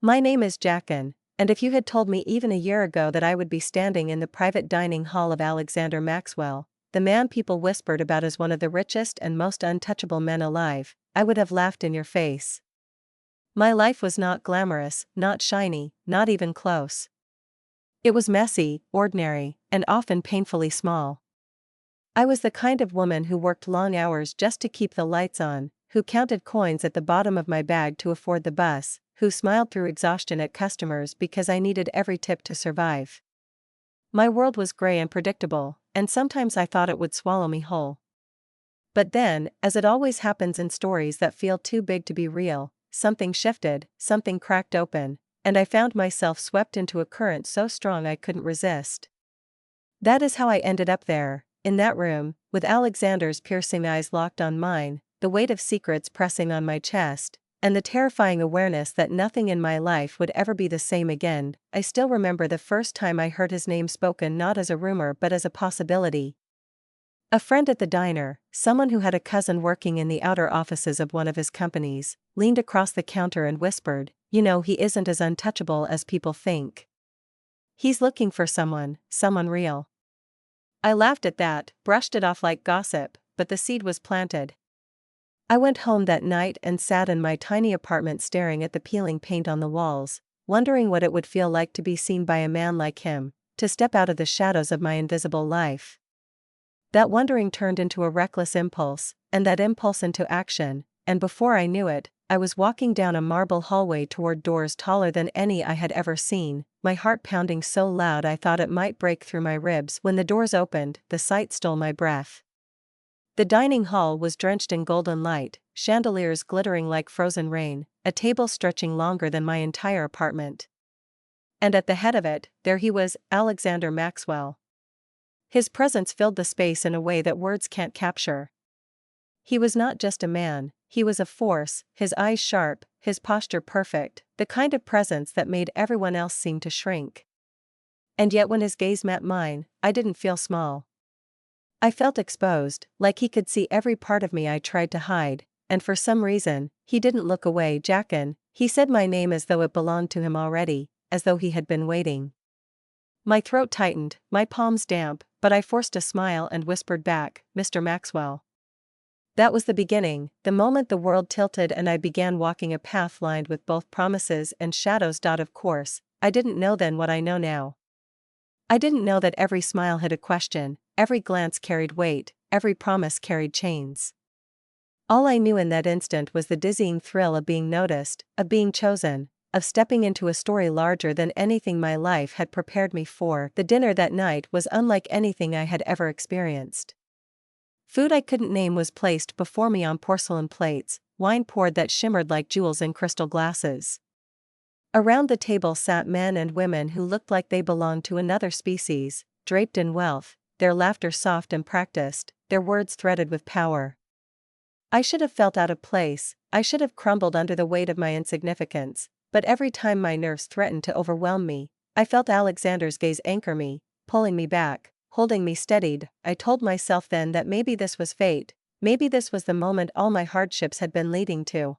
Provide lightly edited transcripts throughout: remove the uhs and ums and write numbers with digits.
My name is Jackin, and if you had told me even a year ago that I would be standing in the private dining hall of Alexander Maxwell, the man people whispered about as one of the richest and most untouchable men alive, I would have laughed in your face. My life was not glamorous, not shiny, not even close. It was messy, ordinary, and often painfully small. I was the kind of woman who worked long hours just to keep the lights on, who counted coins at the bottom of my bag to afford the bus, who smiled through exhaustion at customers because I needed every tip to survive. My world was gray and predictable, and sometimes I thought it would swallow me whole. But then, as it always happens in stories that feel too big to be real, something shifted, something cracked open, and I found myself swept into a current so strong I couldn't resist. That is how I ended up there, in that room, with Alexander's piercing eyes locked on mine, the weight of secrets pressing on my chest, and the terrifying awareness that nothing in my life would ever be the same again. I still remember the first time I heard his name spoken not as a rumor but as a possibility. A friend at the diner, someone who had a cousin working in the outer offices of one of his companies, leaned across the counter and whispered, "You know, he isn't as untouchable as people think. He's looking for someone real." I laughed at that, brushed it off like gossip, but the seed was planted. I went home that night and sat in my tiny apartment staring at the peeling paint on the walls, wondering what it would feel like to be seen by a man like him, to step out of the shadows of my invisible life. That wondering turned into a reckless impulse, and that impulse into action, and before I knew it, I was walking down a marble hallway toward doors taller than any I had ever seen, my heart pounding so loud I thought it might break through my ribs. When the doors opened, the sight stole my breath. The dining hall was drenched in golden light, chandeliers glittering like frozen rain, a table stretching longer than my entire apartment. And at the head of it, there he was, Alexander Maxwell. His presence filled the space in a way that words can't capture. He was not just a man, he was a force, his eyes sharp, his posture perfect, the kind of presence that made everyone else seem to shrink. And yet when his gaze met mine, I didn't feel small. I felt exposed, like he could see every part of me I tried to hide, and for some reason, he didn't look away. "Jackin," he said my name as though it belonged to him already, as though he had been waiting. My throat tightened, my palms damp, but I forced a smile and whispered back, "Mr. Maxwell." That was the beginning, the moment the world tilted and I began walking a path lined with both promises and shadows. Of course, I didn't know then what I know now. I didn't know that every smile had a question, every glance carried weight, every promise carried chains. All I knew in that instant was the dizzying thrill of being noticed, of being chosen, of stepping into a story larger than anything my life had prepared me for. The dinner that night was unlike anything I had ever experienced. Food I couldn't name was placed before me on porcelain plates, wine poured that shimmered like jewels in crystal glasses. Around the table sat men and women who looked like they belonged to another species, draped in wealth, their laughter soft and practiced, their words threaded with power. I should have felt out of place, I should have crumbled under the weight of my insignificance, but every time my nerves threatened to overwhelm me, I felt Alexander's gaze anchor me, pulling me back, holding me steadied. I told myself then that maybe this was fate, maybe this was the moment all my hardships had been leading to.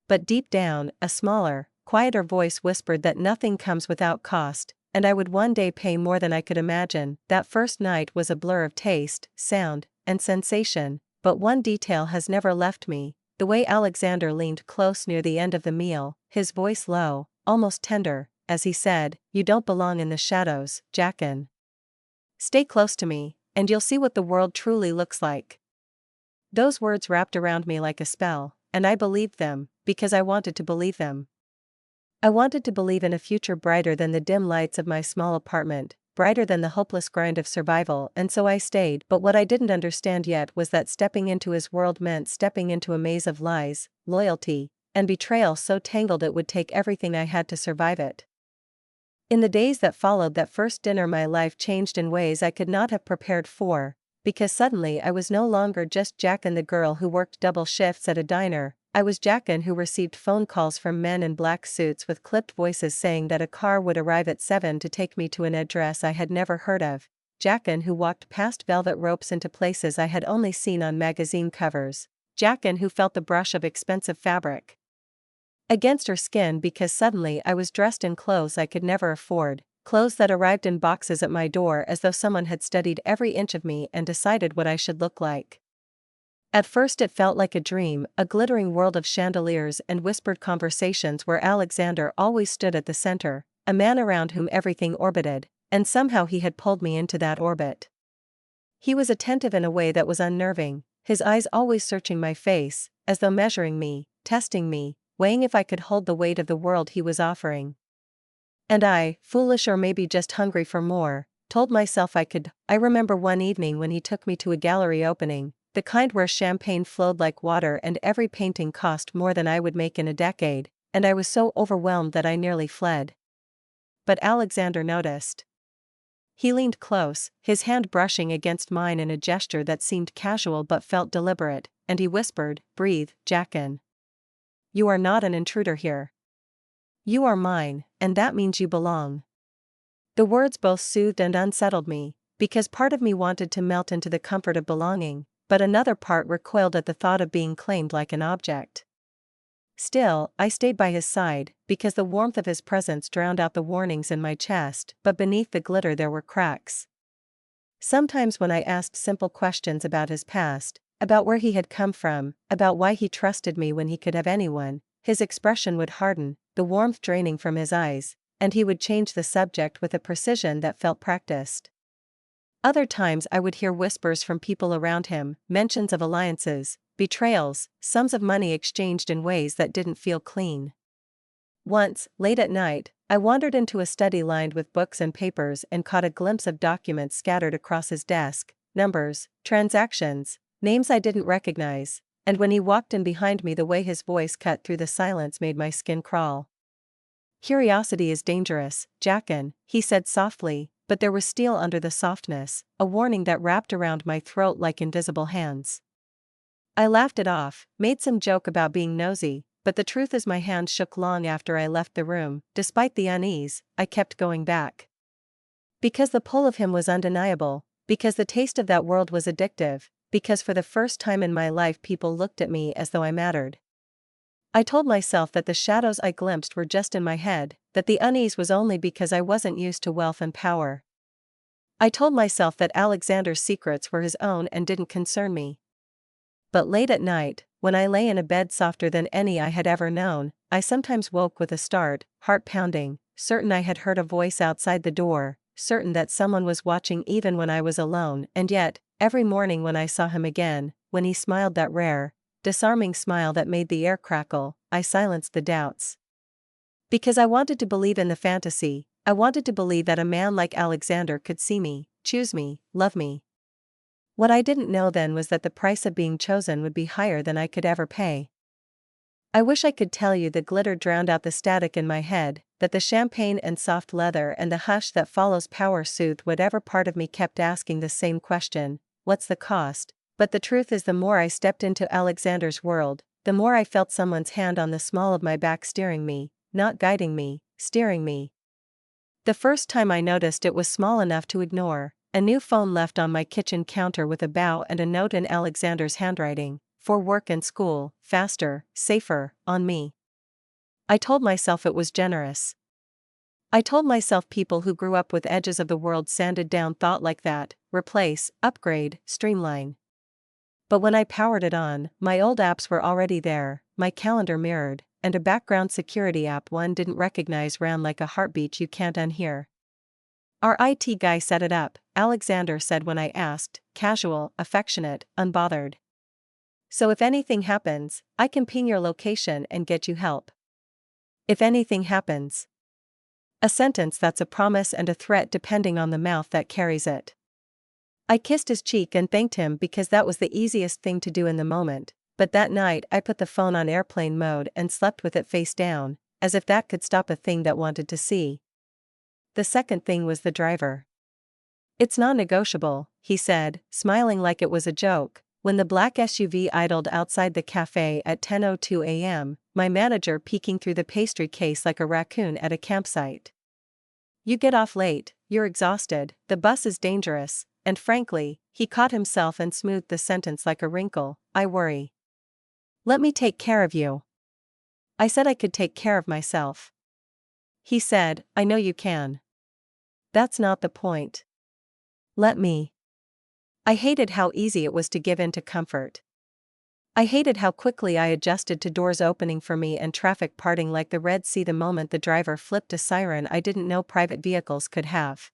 But deep down, a smaller, quieter voice whispered that nothing comes without cost, and I would one day pay more than I could imagine. That first night was a blur of taste, sound, and sensation, but one detail has never left me, the way Alexander leaned close near the end of the meal, his voice low, almost tender, as he said, "You don't belong in the shadows, Jackin. Stay close to me, and you'll see what the world truly looks like." Those words wrapped around me like a spell, and I believed them, because I wanted to believe them. I wanted to believe in a future brighter than the dim lights of my small apartment, brighter than the hopeless grind of survival, and so I stayed. But what I didn't understand yet was that stepping into his world meant stepping into a maze of lies, loyalty, and betrayal so tangled it would take everything I had to survive it. In the days that followed that first dinner, my life changed in ways I could not have prepared for, because suddenly I was no longer just Jackin, the girl who worked double shifts at a diner. I was Jackin who received phone calls from men in black suits with clipped voices saying that a car would arrive at 7 to take me to an address I had never heard of. Jackin who walked past velvet ropes into places I had only seen on magazine covers. Jackin who felt the brush of expensive fabric. against her skin because suddenly I was dressed in clothes I could never afford, clothes that arrived in boxes at my door as though someone had studied every inch of me and decided what I should look like. At first it felt like a dream, a glittering world of chandeliers and whispered conversations where Alexander always stood at the center, a man around whom everything orbited, and somehow he had pulled me into that orbit. He was attentive in a way that was unnerving, his eyes always searching my face, as though measuring me, testing me, weighing if I could hold the weight of the world he was offering. And I, foolish or maybe just hungry for more, told myself I could. I remember one evening when he took me to a gallery opening, the kind where champagne flowed like water and every painting cost more than I would make in a decade, and I was so overwhelmed that I nearly fled. But Alexander noticed. He leaned close, his hand brushing against mine in a gesture that seemed casual but felt deliberate, and he whispered, "Breathe, Jackin. You are not an intruder here. You are mine, and that means you belong." The words both soothed and unsettled me, because part of me wanted to melt into the comfort of belonging, but another part recoiled at the thought of being claimed like an object. Still, I stayed by his side, because the warmth of his presence drowned out the warnings in my chest, but beneath the glitter there were cracks. Sometimes when I asked simple questions about his past, about where he had come from, about why he trusted me when he could have anyone, his expression would harden, the warmth draining from his eyes, and he would change the subject with a precision that felt practiced. Other times I would hear whispers from people around him, mentions of alliances, betrayals, sums of money exchanged in ways that didn't feel clean. Once, late at night, I wandered into a study lined with books and papers and caught a glimpse of documents scattered across his desk, numbers, transactions, names I didn't recognize, and when he walked in behind me the way his voice cut through the silence made my skin crawl. "Curiosity is dangerous, Jackin," he said softly, but there was steel under the softness, a warning that wrapped around my throat like invisible hands. I laughed it off, made some joke about being nosy, but the truth is my hands shook long after I left the room. Despite the unease, I kept going back. Because the pull of him was undeniable, because the taste of that world was addictive, because for the first time in my life people looked at me as though I mattered. I told myself that the shadows I glimpsed were just in my head, that the unease was only because I wasn't used to wealth and power. I told myself that Alexander's secrets were his own and didn't concern me. But late at night, when I lay in a bed softer than any I had ever known, I sometimes woke with a start, heart pounding, certain I had heard a voice outside the door, certain that someone was watching even when I was alone, and yet, every morning when I saw him again, when he smiled that rare, disarming smile that made the air crackle, I silenced the doubts. Because I wanted to believe in the fantasy, I wanted to believe that a man like Alexander could see me, choose me, love me. What I didn't know then was that the price of being chosen would be higher than I could ever pay. I wish I could tell you the glitter drowned out the static in my head, that the champagne and soft leather and the hush that follows power soothed whatever part of me kept asking the same question, what's the cost? But the truth is the more I stepped into Alexander's world, the more I felt someone's hand on the small of my back steering me, not guiding me, steering me. The first time I noticed it was small enough to ignore. A new phone left on my kitchen counter with a bow and a note in Alexander's handwriting, "For work and school, faster, safer, on me." I told myself it was generous. I told myself people who grew up with edges of the world sanded down thought like that, replace, upgrade, streamline. But when I powered it on, my old apps were already there, my calendar mirrored, and a background security app one didn't recognize ran like a heartbeat you can't unhear. "Our IT guy set it up," Alexander said when I asked, casual, affectionate, unbothered. "So if anything happens, I can ping your location and get you help." If anything happens. A sentence that's a promise and a threat depending on the mouth that carries it. I kissed his cheek and thanked him because that was the easiest thing to do in the moment, but that night I put the phone on airplane mode and slept with it face down, as if that could stop a thing that wanted to see. The second thing was the driver. "It's non-negotiable," he said, smiling like it was a joke, when the black SUV idled outside the cafe at 10:02 a.m., my manager peeking through the pastry case like a raccoon at a campsite. "You get off late, you're exhausted, the bus is dangerous, and frankly," he caught himself and smoothed the sentence like a wrinkle, "I worry. Let me take care of you." I said I could take care of myself. He said, I know you can. That's not the point. Let me. I hated how easy it was to give in to comfort. I hated how quickly I adjusted to doors opening for me and traffic parting like the Red Sea the moment the driver flipped a siren I didn't know private vehicles could have.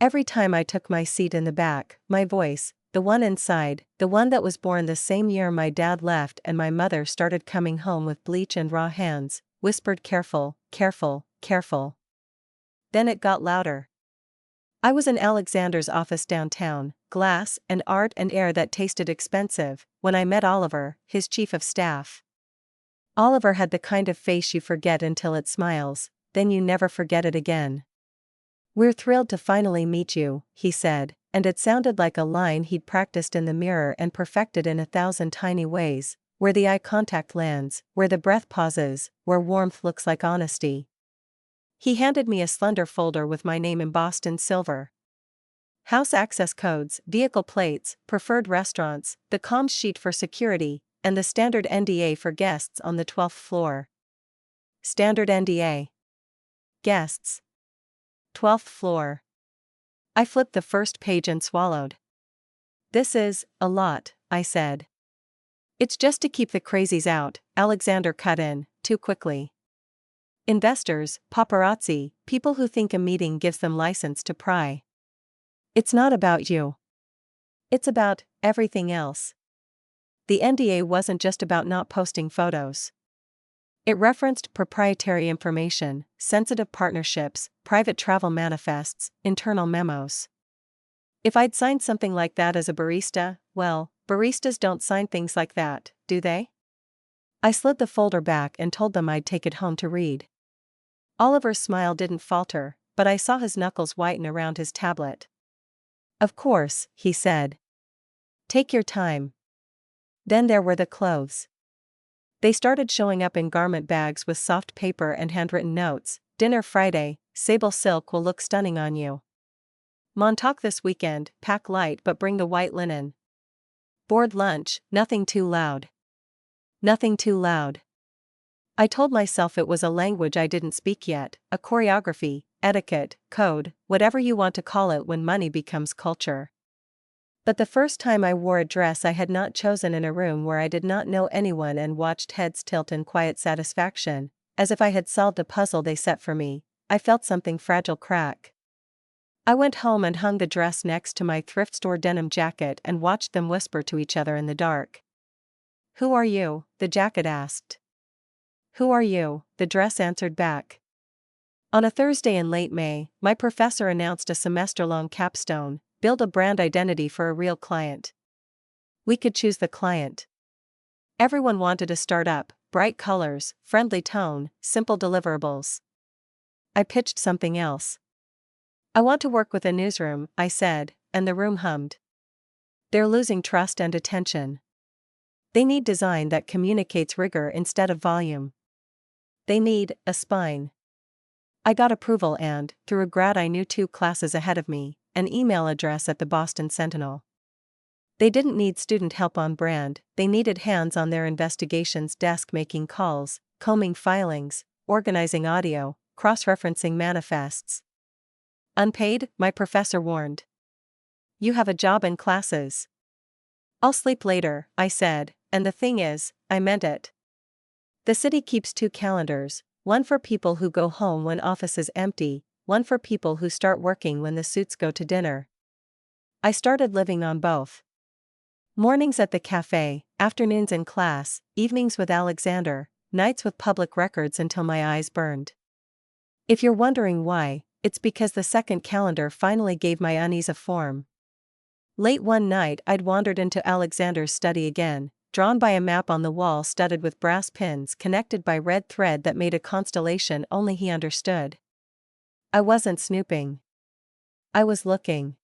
Every time I took my seat in the back, my voice, the one inside, the one that was born the same year my dad left and my mother started coming home with bleach and raw hands, whispered careful, careful, careful. Then it got louder. I was in Alexander's office downtown, glass and art and air that tasted expensive, when I met Oliver, his chief of staff. Oliver had the kind of face you forget until it smiles, then you never forget it again. We're thrilled to finally meet you, he said, and it sounded like a line he'd practiced in the mirror and perfected in 1,000 tiny ways, where the eye contact lands, where the breath pauses, where warmth looks like honesty. He handed me a slender folder with my name embossed in silver. House access codes, vehicle plates, preferred restaurants, the comms sheet for security, and the standard NDA for guests on the 12th floor. Standard NDA. Guests. 12th floor. I flipped the first page and swallowed. This is a lot, I said. It's just to keep the crazies out, Alexander cut in, too quickly. Investors, paparazzi, people who think a meeting gives them license to pry. It's not about you. It's about everything else. The NDA wasn't just about not posting photos. It referenced proprietary information, sensitive partnerships, private travel manifests, internal memos. If I'd signed something like that as a barista, well, baristas don't sign things like that, do they? I slid the folder back and told them I'd take it home to read. Oliver's smile didn't falter, but I saw his knuckles whiten around his tablet. Of course, he said. Take your time. Then there were the clothes. They started showing up in garment bags with soft paper and handwritten notes. Dinner Friday, sable silk will look stunning on you. Montauk this weekend, pack light but bring the white linen. Board lunch, nothing too loud. Nothing too loud. I told myself it was a language I didn't speak yet, a choreography, etiquette, code, whatever you want to call it when money becomes culture. But the first time I wore a dress I had not chosen in a room where I did not know anyone and watched heads tilt in quiet satisfaction, as if I had solved a puzzle they set for me, I felt something fragile crack. I went home and hung the dress next to my thrift store denim jacket and watched them whisper to each other in the dark. Who are you? The jacket asked. Who are you? The dress answered back. On a Thursday in late May, my professor announced a semester-long capstone, build a brand identity for a real client. We could choose the client. Everyone wanted a startup, bright colors, friendly tone, simple deliverables. I pitched something else. I want to work with a newsroom, I said, and the room hummed. They're losing trust and attention. They need design that communicates rigor instead of volume. They need a spine. I got approval and, through a grad I knew 2 classes ahead of me, an email address at the Boston Sentinel. They didn't need student help on brand, they needed hands on their investigations desk making calls, combing filings, organizing audio, cross-referencing manifests. Unpaid, my professor warned. You have a job in classes. I'll sleep later, I said, and the thing is, I meant it. The city keeps 2 calendars, one for people who go home when office is empty, one for people who start working when the suits go to dinner. I started living on both. Mornings at the cafe, afternoons in class, evenings with Alexander, nights with public records until my eyes burned. If you're wondering why, it's because the second calendar finally gave my unease a form. Late one night I'd wandered into Alexander's study again, drawn by a map on the wall studded with brass pins connected by red thread that made a constellation only he understood. I wasn't snooping. I was looking.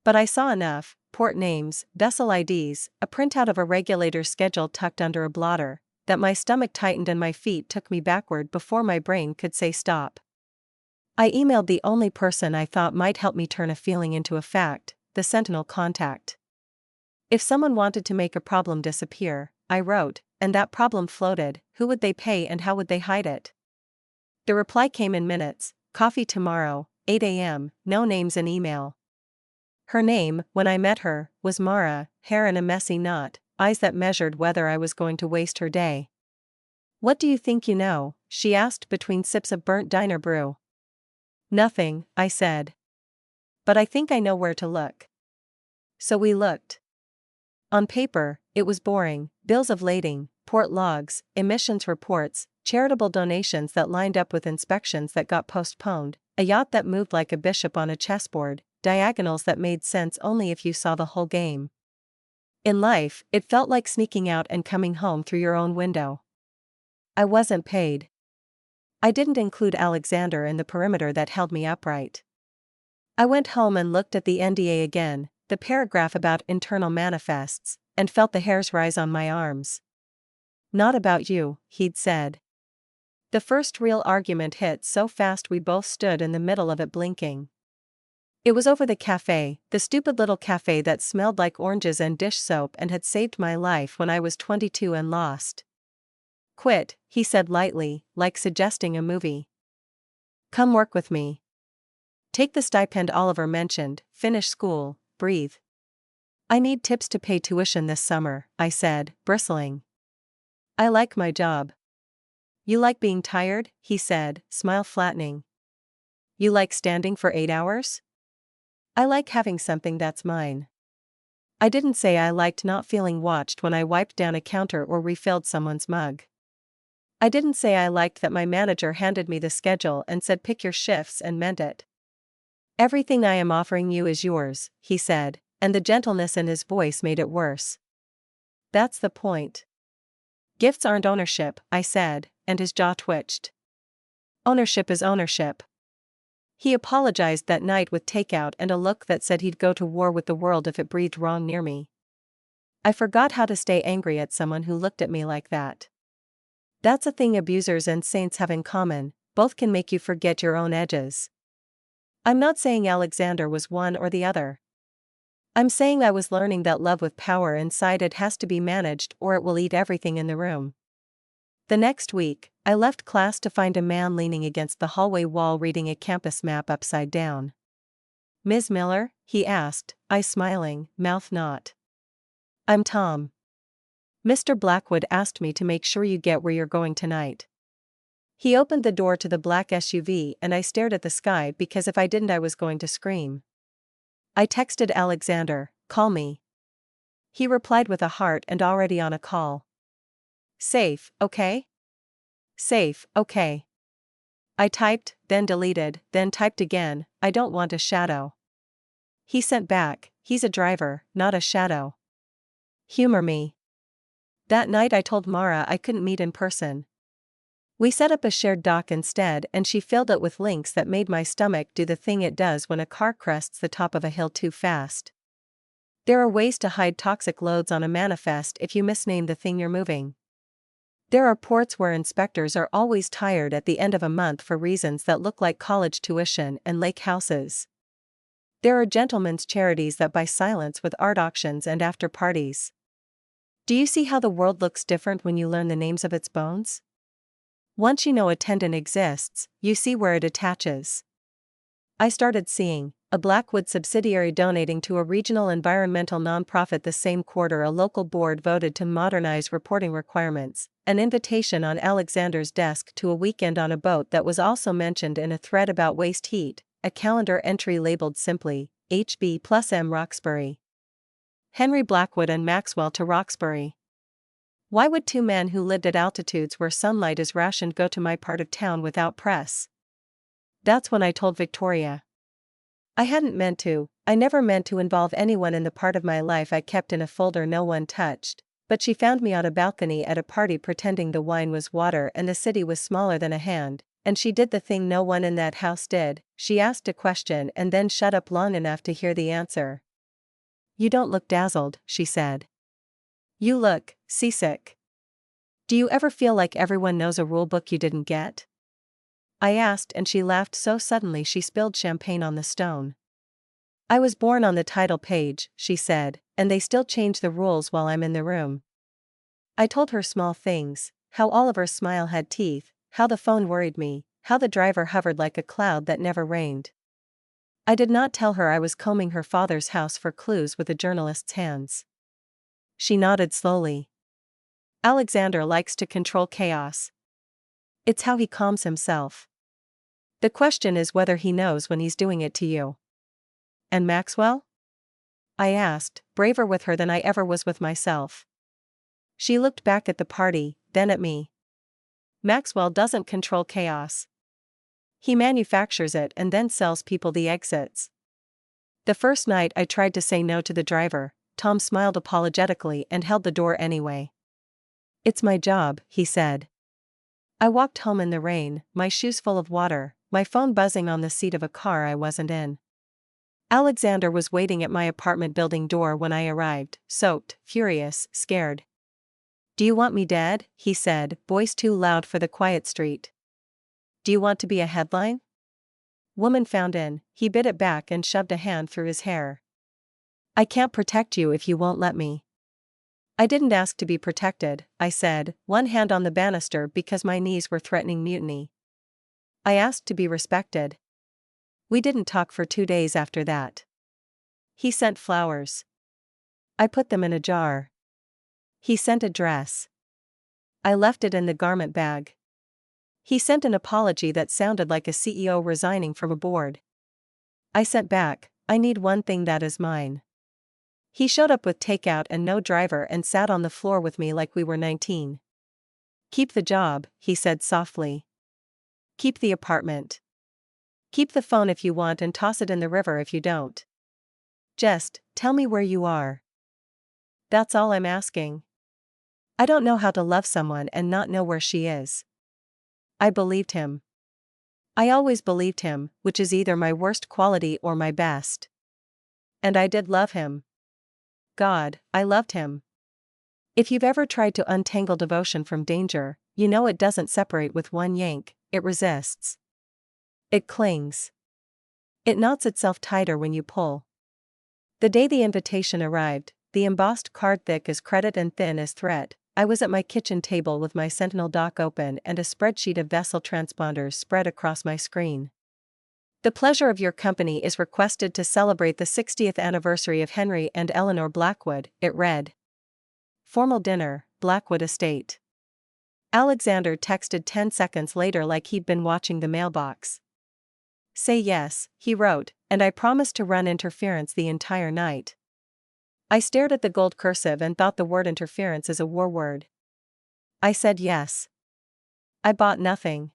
But I saw enough: port names, vessel IDs, a printout of a regulator's schedule tucked under a blotter, that my stomach tightened and my feet took me backward before my brain could say stop. I emailed the only person I thought might help me turn a feeling into a fact, the Sentinel contact. If someone wanted to make a problem disappear, I wrote, and that problem floated: who would they pay and how would they hide it? The reply came in minutes: coffee tomorrow, 8 a.m., no names in email. Her name, when I met her, was Mara, hair in a messy knot, eyes that measured whether I was going to waste her day. "What do you think you know?" she asked between sips of burnt diner brew. "Nothing," I said. "But I think I know where to look." So we looked. On paper, it was boring: bills of lading, port logs, emissions reports, charitable donations that lined up with inspections that got postponed, a yacht that moved like a bishop on a chessboard, diagonals that made sense only if you saw the whole game. In life, it felt like sneaking out and coming home through your own window. I wasn't paid. I didn't include Alexander in the perimeter that held me upright. I went home and looked at the NDA again, the paragraph about internal manifests, and felt the hairs rise on my arms. "Not about you," he'd said. The first real argument hit so fast we both stood in the middle of it blinking. It was over the cafe, the stupid little cafe that smelled like oranges and dish soap and had saved my life when I was 22 and lost. "Quit," he said lightly, like suggesting a movie. "Come work with me. Take the stipend Oliver mentioned, finish school, breathe." "I need tips to pay tuition this summer," I said, bristling. "I like my job." "You like being tired?" he said, smile flattening. "You like standing for 8 hours?" "I like having something that's mine." I didn't say I liked not feeling watched when I wiped down a counter or refilled someone's mug. I didn't say I liked that my manager handed me the schedule and said pick your shifts and meant it. "Everything I am offering you is yours," he said, and the gentleness in his voice made it worse. "That's the point." "Gifts aren't ownership," I said, and his jaw twitched. "Ownership is ownership." He apologized that night with takeout and a look that said he'd go to war with the world if it breathed wrong near me. I forgot how to stay angry at someone who looked at me like that. That's a thing abusers and saints have in common: both can make you forget your own edges. I'm not saying Alexander was one or the other. I'm saying I was learning that love with power inside it has to be managed or it will eat everything in the room. The next week, I left class to find a man leaning against the hallway wall reading a campus map upside down. "Ms. Miller?" he asked, eyes smiling, mouth not. "I'm Tom. Mr. Blackwood asked me to make sure you get where you're going tonight." He opened the door to the black SUV and I stared at the sky because if I didn't I was going to scream. I texted Alexander, "Call me." He replied with a heart and already on a call. "Safe, okay?" "Safe, okay." I typed, then deleted, then typed again, "I don't want a shadow." He sent back, "He's a driver, not a shadow. Humor me." That night I told Mara I couldn't meet in person. We set up a shared dock instead and she filled it with links that made my stomach do the thing it does when a car crests the top of a hill too fast. There are ways to hide toxic loads on a manifest if you misname the thing you're moving. There are ports where inspectors are always tired at the end of a month for reasons that look like college tuition and lake houses. There are gentlemen's charities that buy silence with art auctions and after parties. Do you see how the world looks different when you learn the names of its bones? Once you know a tendon exists, you see where it attaches. I started seeing a Blackwood subsidiary donating to a regional environmental nonprofit the same quarter a local board voted to modernize reporting requirements, an invitation on Alexander's desk to a weekend on a boat that was also mentioned in a thread about waste heat, a calendar entry labeled simply, HB plus M Roxbury. Henry Blackwood and Maxwell to Roxbury. Why would two men who lived at altitudes where sunlight is rationed go to my part of town without press? That's when I told Victoria. I hadn't meant to, I never meant to involve anyone in the part of my life I kept in a folder no one touched, but she found me on a balcony at a party pretending the wine was water and the city was smaller than a hand, and she did the thing no one in that house did: she asked a question and then shut up long enough to hear the answer. "You don't look dazzled," she said. "You look seasick. Do you ever feel like everyone knows a rulebook you didn't get?" I asked and she laughed so suddenly she spilled champagne on the stone. "I was born on the title page," she said, "and they still change the rules while I'm in the room." I told her small things, how Oliver's smile had teeth, how the phone worried me, how the driver hovered like a cloud that never rained. I did not tell her I was combing her father's house for clues with a journalist's hands. She nodded slowly. Alexander likes to control chaos. It's how he calms himself. The question is whether he knows when he's doing it to you. And Maxwell? I asked, braver with her than I ever was with myself. She looked back at the party, then at me. Maxwell doesn't control chaos. He manufactures it and then sells people the exits. The first night I tried to say no to the driver, Tom smiled apologetically and held the door anyway. It's my job, he said. I walked home in the rain, my shoes full of water, my phone buzzing on the seat of a car I wasn't in. Alexander was waiting at my apartment building door when I arrived, soaked, furious, scared. Do you want me dead? He said, voice too loud for the quiet street. Do you want to be a headline? Woman found in, he bit it back and shoved a hand through his hair. I can't protect you if you won't let me. I didn't ask to be protected, I said, one hand on the banister because my knees were threatening mutiny. I asked to be respected. We didn't talk for 2 days after that. He sent flowers. I put them in a jar. He sent a dress. I left it in the garment bag. He sent an apology that sounded like a CEO resigning from a board. I sent back, I need one thing that is mine. He showed up with takeout and no driver and sat on the floor with me like we were 19. Keep the job, he said softly. Keep the apartment. Keep the phone if you want and toss it in the river if you don't. Just, tell me where you are. That's all I'm asking. I don't know how to love someone and not know where she is. I believed him. I always believed him, which is either my worst quality or my best. And I did love him. God, I loved him. If you've ever tried to untangle devotion from danger, you know it doesn't separate with one yank, it resists. It clings. It knots itself tighter when you pull. The day the invitation arrived, the embossed card thick as credit and thin as threat, I was at my kitchen table with my Sentinel doc open and a spreadsheet of vessel transponders spread across my screen. The pleasure of your company is requested to celebrate the 60th anniversary of Henry and Eleanor Blackwood, it read. Formal dinner, Blackwood Estate. Alexander texted 10 seconds later like he'd been watching the mailbox. Say yes, he wrote, and I promised to run interference the entire night. I stared at the gold cursive and thought the word interference is a war word. I said yes. I bought nothing.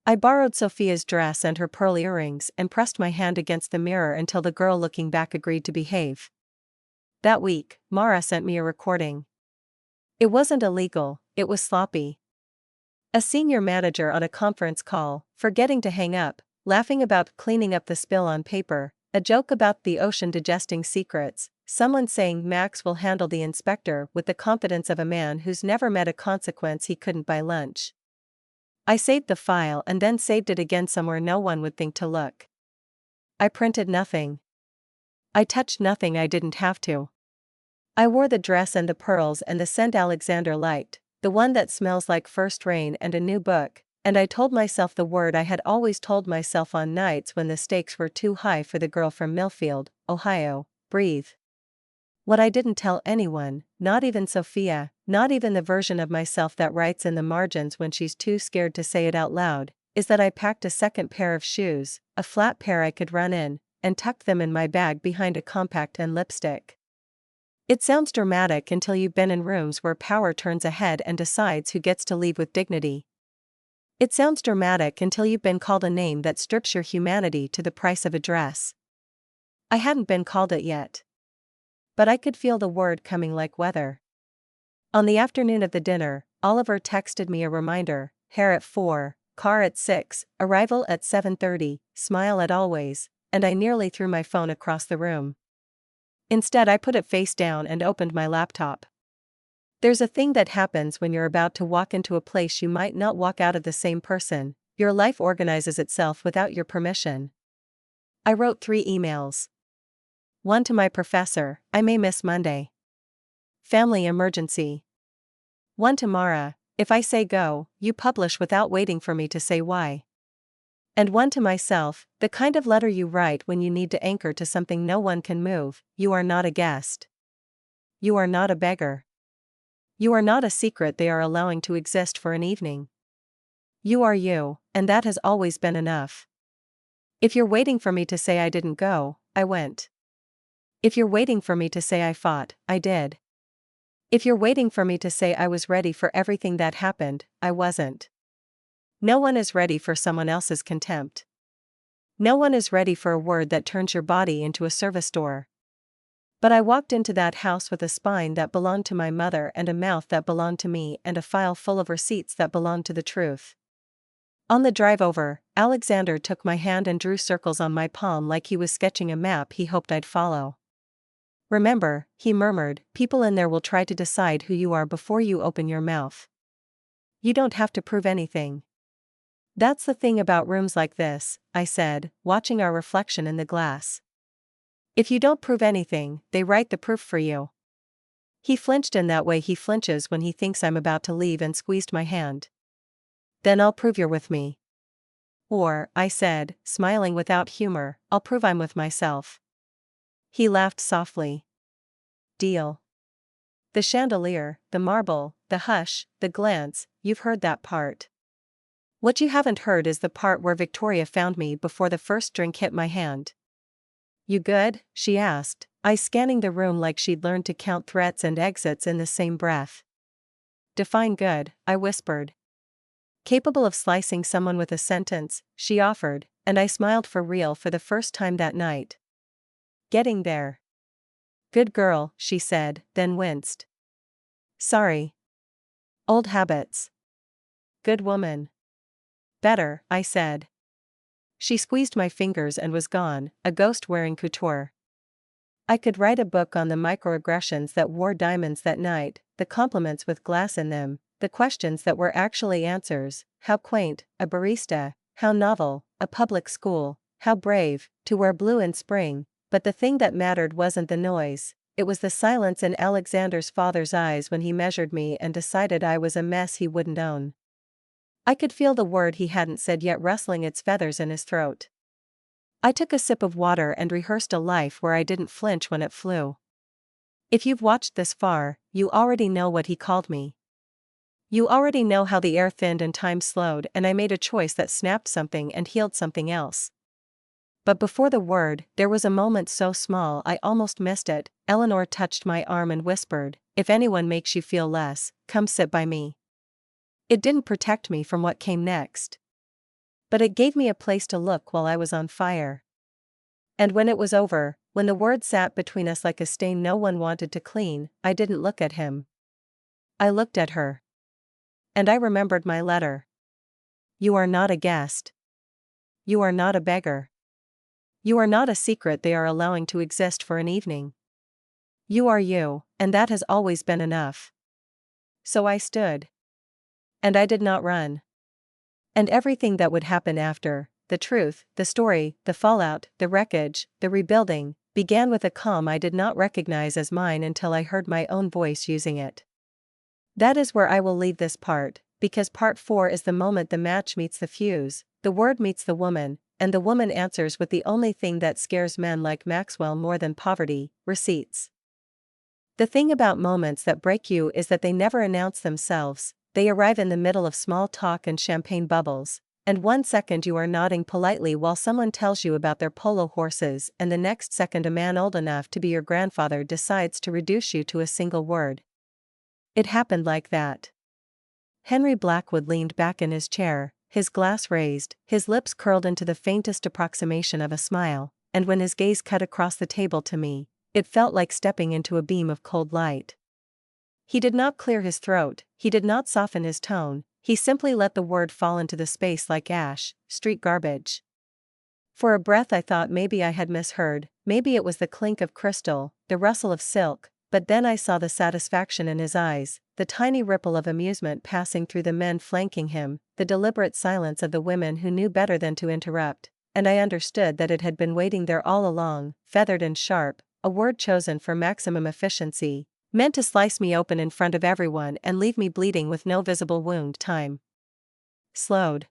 I borrowed Sophia's dress and her pearl earrings and pressed my hand against the mirror until the girl looking back agreed to behave. That week, Mara sent me a recording. It wasn't illegal, it was sloppy. A senior manager on a conference call, forgetting to hang up, laughing about cleaning up the spill on paper, a joke about the ocean digesting secrets, someone saying Max will handle the inspector with the confidence of a man who's never met a consequence he couldn't buy lunch. I saved the file and then saved it again somewhere no one would think to look. I printed nothing. I touched nothing I didn't have to. I wore the dress and the pearls and the scent Alexander liked, the one that smells like first rain and a new book, and I told myself the word I had always told myself on nights when the stakes were too high for the girl from Millfield, Ohio, breathe. What I didn't tell anyone, not even Sophia, not even the version of myself that writes in the margins when she's too scared to say it out loud, is that I packed a second pair of shoes, a flat pair I could run in, and tucked them in my bag behind a compact and lipstick. It sounds dramatic until you've been in rooms where power turns ahead and decides who gets to leave with dignity. It sounds dramatic until you've been called a name that strips your humanity to the price of a dress. I hadn't been called it yet. But I could feel the word coming like weather. On the afternoon of the dinner, Oliver texted me a reminder, hair at 4, car at 6, arrival at 7:30, smile at always, and I nearly threw my phone across the room. Instead I put it face down and opened my laptop. There's a thing that happens when you're about to walk into a place you might not walk out of the same person, your life organizes itself without your permission. I wrote 3 emails. One to my professor, I may miss Monday. Family emergency. One to Mara, if I say go, you publish without waiting for me to say why. And one to myself, the kind of letter you write when you need to anchor to something no one can move. You are not a guest. You are not a beggar. You are not a secret they are allowing to exist for an evening. You are you, and that has always been enough. If you're waiting for me to say I didn't go, I went. If you're waiting for me to say I fought, I did. If you're waiting for me to say I was ready for everything that happened, I wasn't. No one is ready for someone else's contempt. No one is ready for a word that turns your body into a service door. But I walked into that house with a spine that belonged to my mother and a mouth that belonged to me and a file full of receipts that belonged to the truth. On the drive over, Alexander took my hand and drew circles on my palm like he was sketching a map he hoped I'd follow. Remember, he murmured, people in there will try to decide who you are before you open your mouth. You don't have to prove anything. That's the thing about rooms like this, I said, watching our reflection in the glass. If you don't prove anything, they write the proof for you. He flinched in that way he flinches when he thinks I'm about to leave and squeezed my hand. Then I'll prove you're with me. Or, I said, smiling without humor, I'll prove I'm with myself. He laughed softly. Deal. The chandelier, the marble, the hush, the glance, you've heard that part. What you haven't heard is the part where Victoria found me before the first drink hit my hand. You good? She asked, eyes scanning the room like she'd learned to count threats and exits in the same breath. Define good, I whispered. Capable of slicing someone with a sentence, she offered, and I smiled for real for the first time that night. Getting there. Good girl, she said, then winced. Sorry. Old habits. Good woman. Better, I said. She squeezed my fingers and was gone, a ghost wearing couture. I could write a book on the microaggressions that wore diamonds that night, the compliments with glass in them, the questions that were actually answers, how quaint, a barista, how novel, a public school, how brave, to wear blue in spring, but the thing that mattered wasn't the noise, it was the silence in Alexander's father's eyes when he measured me and decided I was a mess he wouldn't own. I could feel the word he hadn't said yet rustling its feathers in his throat. I took a sip of water and rehearsed a life where I didn't flinch when it flew. If you've watched this far, you already know what he called me. You already know how the air thinned and time slowed and I made a choice that snapped something and healed something else. But before the word, there was a moment so small I almost missed it. Eleanor touched my arm and whispered, if anyone makes you feel less, come sit by me. It didn't protect me from what came next. But it gave me a place to look while I was on fire. And when it was over, when the word sat between us like a stain no one wanted to clean, I didn't look at him. I looked at her. And I remembered my letter. You are not a guest. You are not a beggar. You are not a secret they are allowing to exist for an evening. You are you, and that has always been enough. So I stood. And I did not run. And everything that would happen after, the truth, the story, the fallout, the wreckage, the rebuilding, began with a calm I did not recognize as mine until I heard my own voice using it. That is where I will leave this part, because part 4 is the moment the match meets the fuse, the word meets the woman, and the woman answers with the only thing that scares men like Maxwell more than poverty, receipts. The thing about moments that break you is that they never announce themselves, they arrive in the middle of small talk and champagne bubbles, and 1 second you are nodding politely while someone tells you about their polo horses and the next second a man old enough to be your grandfather decides to reduce you to a single word. It happened like that. Henry Blackwood leaned back in his chair, his glass raised, his lips curled into the faintest approximation of a smile, and when his gaze cut across the table to me, it felt like stepping into a beam of cold light. He did not clear his throat, he did not soften his tone, he simply let the word fall into the space like ash, street garbage. For a breath I thought maybe I had misheard, maybe it was the clink of crystal, the rustle of silk, but then I saw the satisfaction in his eyes, the tiny ripple of amusement passing through the men flanking him, the deliberate silence of the women who knew better than to interrupt, and I understood that it had been waiting there all along, feathered and sharp, a word chosen for maximum efficiency, Meant to slice me open in front of everyone and leave me bleeding with no visible wound. Time slowed.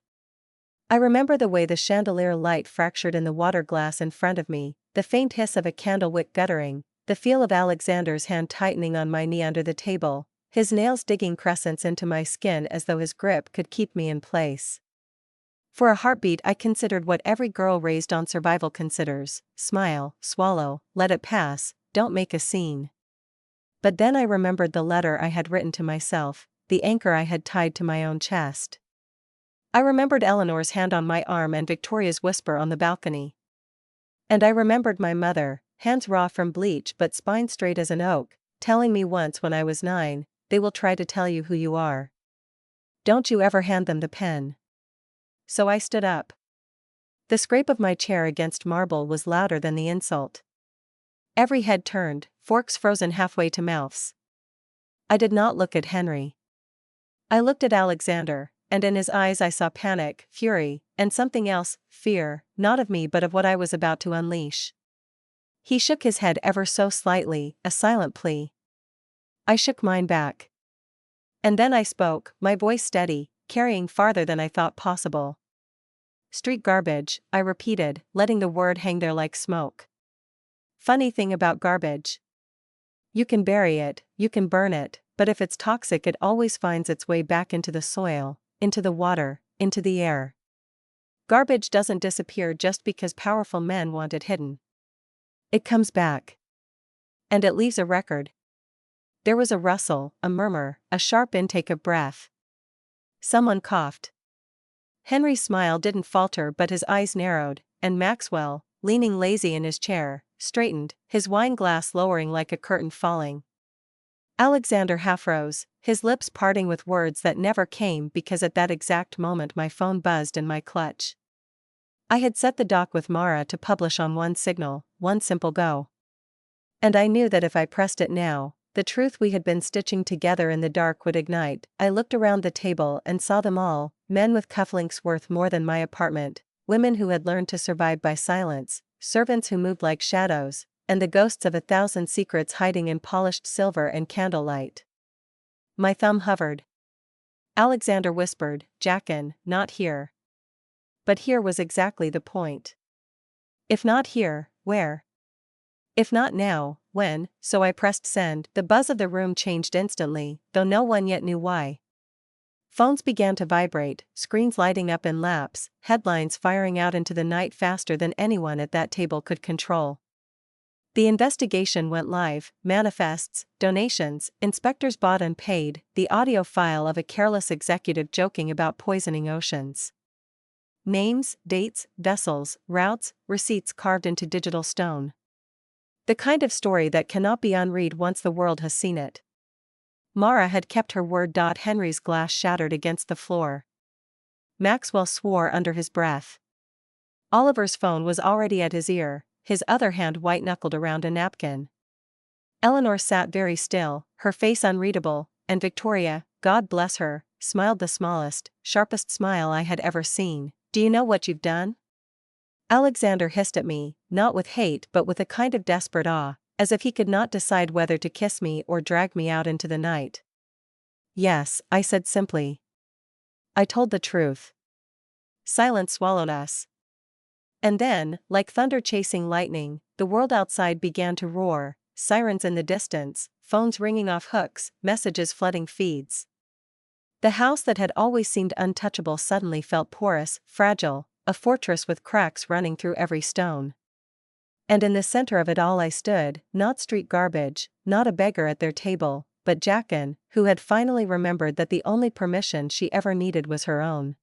I remember the way the chandelier light fractured in the water glass in front of me, the faint hiss of a candle wick guttering, the feel of Alexander's hand tightening on my knee under the table, his nails digging crescents into my skin as though his grip could keep me in place. For a heartbeat I considered what every girl raised on survival considers: smile, swallow, let it pass, don't make a scene. But then I remembered the letter I had written to myself, the anchor I had tied to my own chest. I remembered Eleanor's hand on my arm and Victoria's whisper on the balcony. And I remembered my mother, hands raw from bleach but spine straight as an oak, telling me once when I was 9, "They will try to tell you who you are. Don't you ever hand them the pen." So I stood up. The scrape of my chair against marble was louder than the insult. Every head turned, forks frozen halfway to mouths. I did not look at Henry. I looked at Alexander, and in his eyes I saw panic, fury, and something else, fear, not of me but of what I was about to unleash. He shook his head ever so slightly, a silent plea. I shook mine back. And then I spoke, my voice steady, carrying farther than I thought possible. "Street garbage," I repeated, letting the word hang there like smoke. Funny thing about garbage. You can bury it, you can burn it, but if it's toxic it always finds its way back into the soil, into the water, into the air. Garbage doesn't disappear just because powerful men want it hidden. It comes back. And it leaves a record. There was a rustle, a murmur, a sharp intake of breath. Someone coughed. Henry's smile didn't falter but his eyes narrowed, and Maxwell, leaning lazy in his chair, straightened, his wine glass lowering like a curtain falling. Alexander half rose, his lips parting with words that never came because at that exact moment my phone buzzed in my clutch. I had set the doc with Mara to publish on one signal, one simple go. And I knew that if I pressed it now, the truth we had been stitching together in the dark would ignite. I looked around the table and saw them all, men with cufflinks worth more than my apartment, women who had learned to survive by silence, servants who moved like shadows, and the ghosts of 1,000 secrets hiding in polished silver and candlelight. My thumb hovered. Alexander whispered, "Jackin, not here." But here was exactly the point. If not here, where? If not now, when? So I pressed send. The buzz of the room changed instantly, though no one yet knew why. Phones began to vibrate, screens lighting up in laps, headlines firing out into the night faster than anyone at that table could control. The investigation went live, manifests, donations, inspectors bought and paid, the audio file of a careless executive joking about poisoning oceans. Names, dates, vessels, routes, receipts carved into digital stone. The kind of story that cannot be unread once the world has seen it. Mara had kept her word. Henry's glass shattered against the floor. Maxwell swore under his breath. Oliver's phone was already at his ear, his other hand white-knuckled around a napkin. Eleanor sat very still, her face unreadable, and Victoria, God bless her, smiled the smallest, sharpest smile I had ever seen. "Do you know what you've done?" Alexander hissed at me, not with hate but with a kind of desperate awe, as if he could not decide whether to kiss me or drag me out into the night. "Yes," I said simply. "I told the truth." Silence swallowed us. And then, like thunder chasing lightning, the world outside began to roar, sirens in the distance, phones ringing off hooks, messages flooding feeds. The house that had always seemed untouchable suddenly felt porous, fragile, a fortress with cracks running through every stone. And in the center of it all I stood, not street garbage, not a beggar at their table, but Jackin, who had finally remembered that the only permission she ever needed was her own.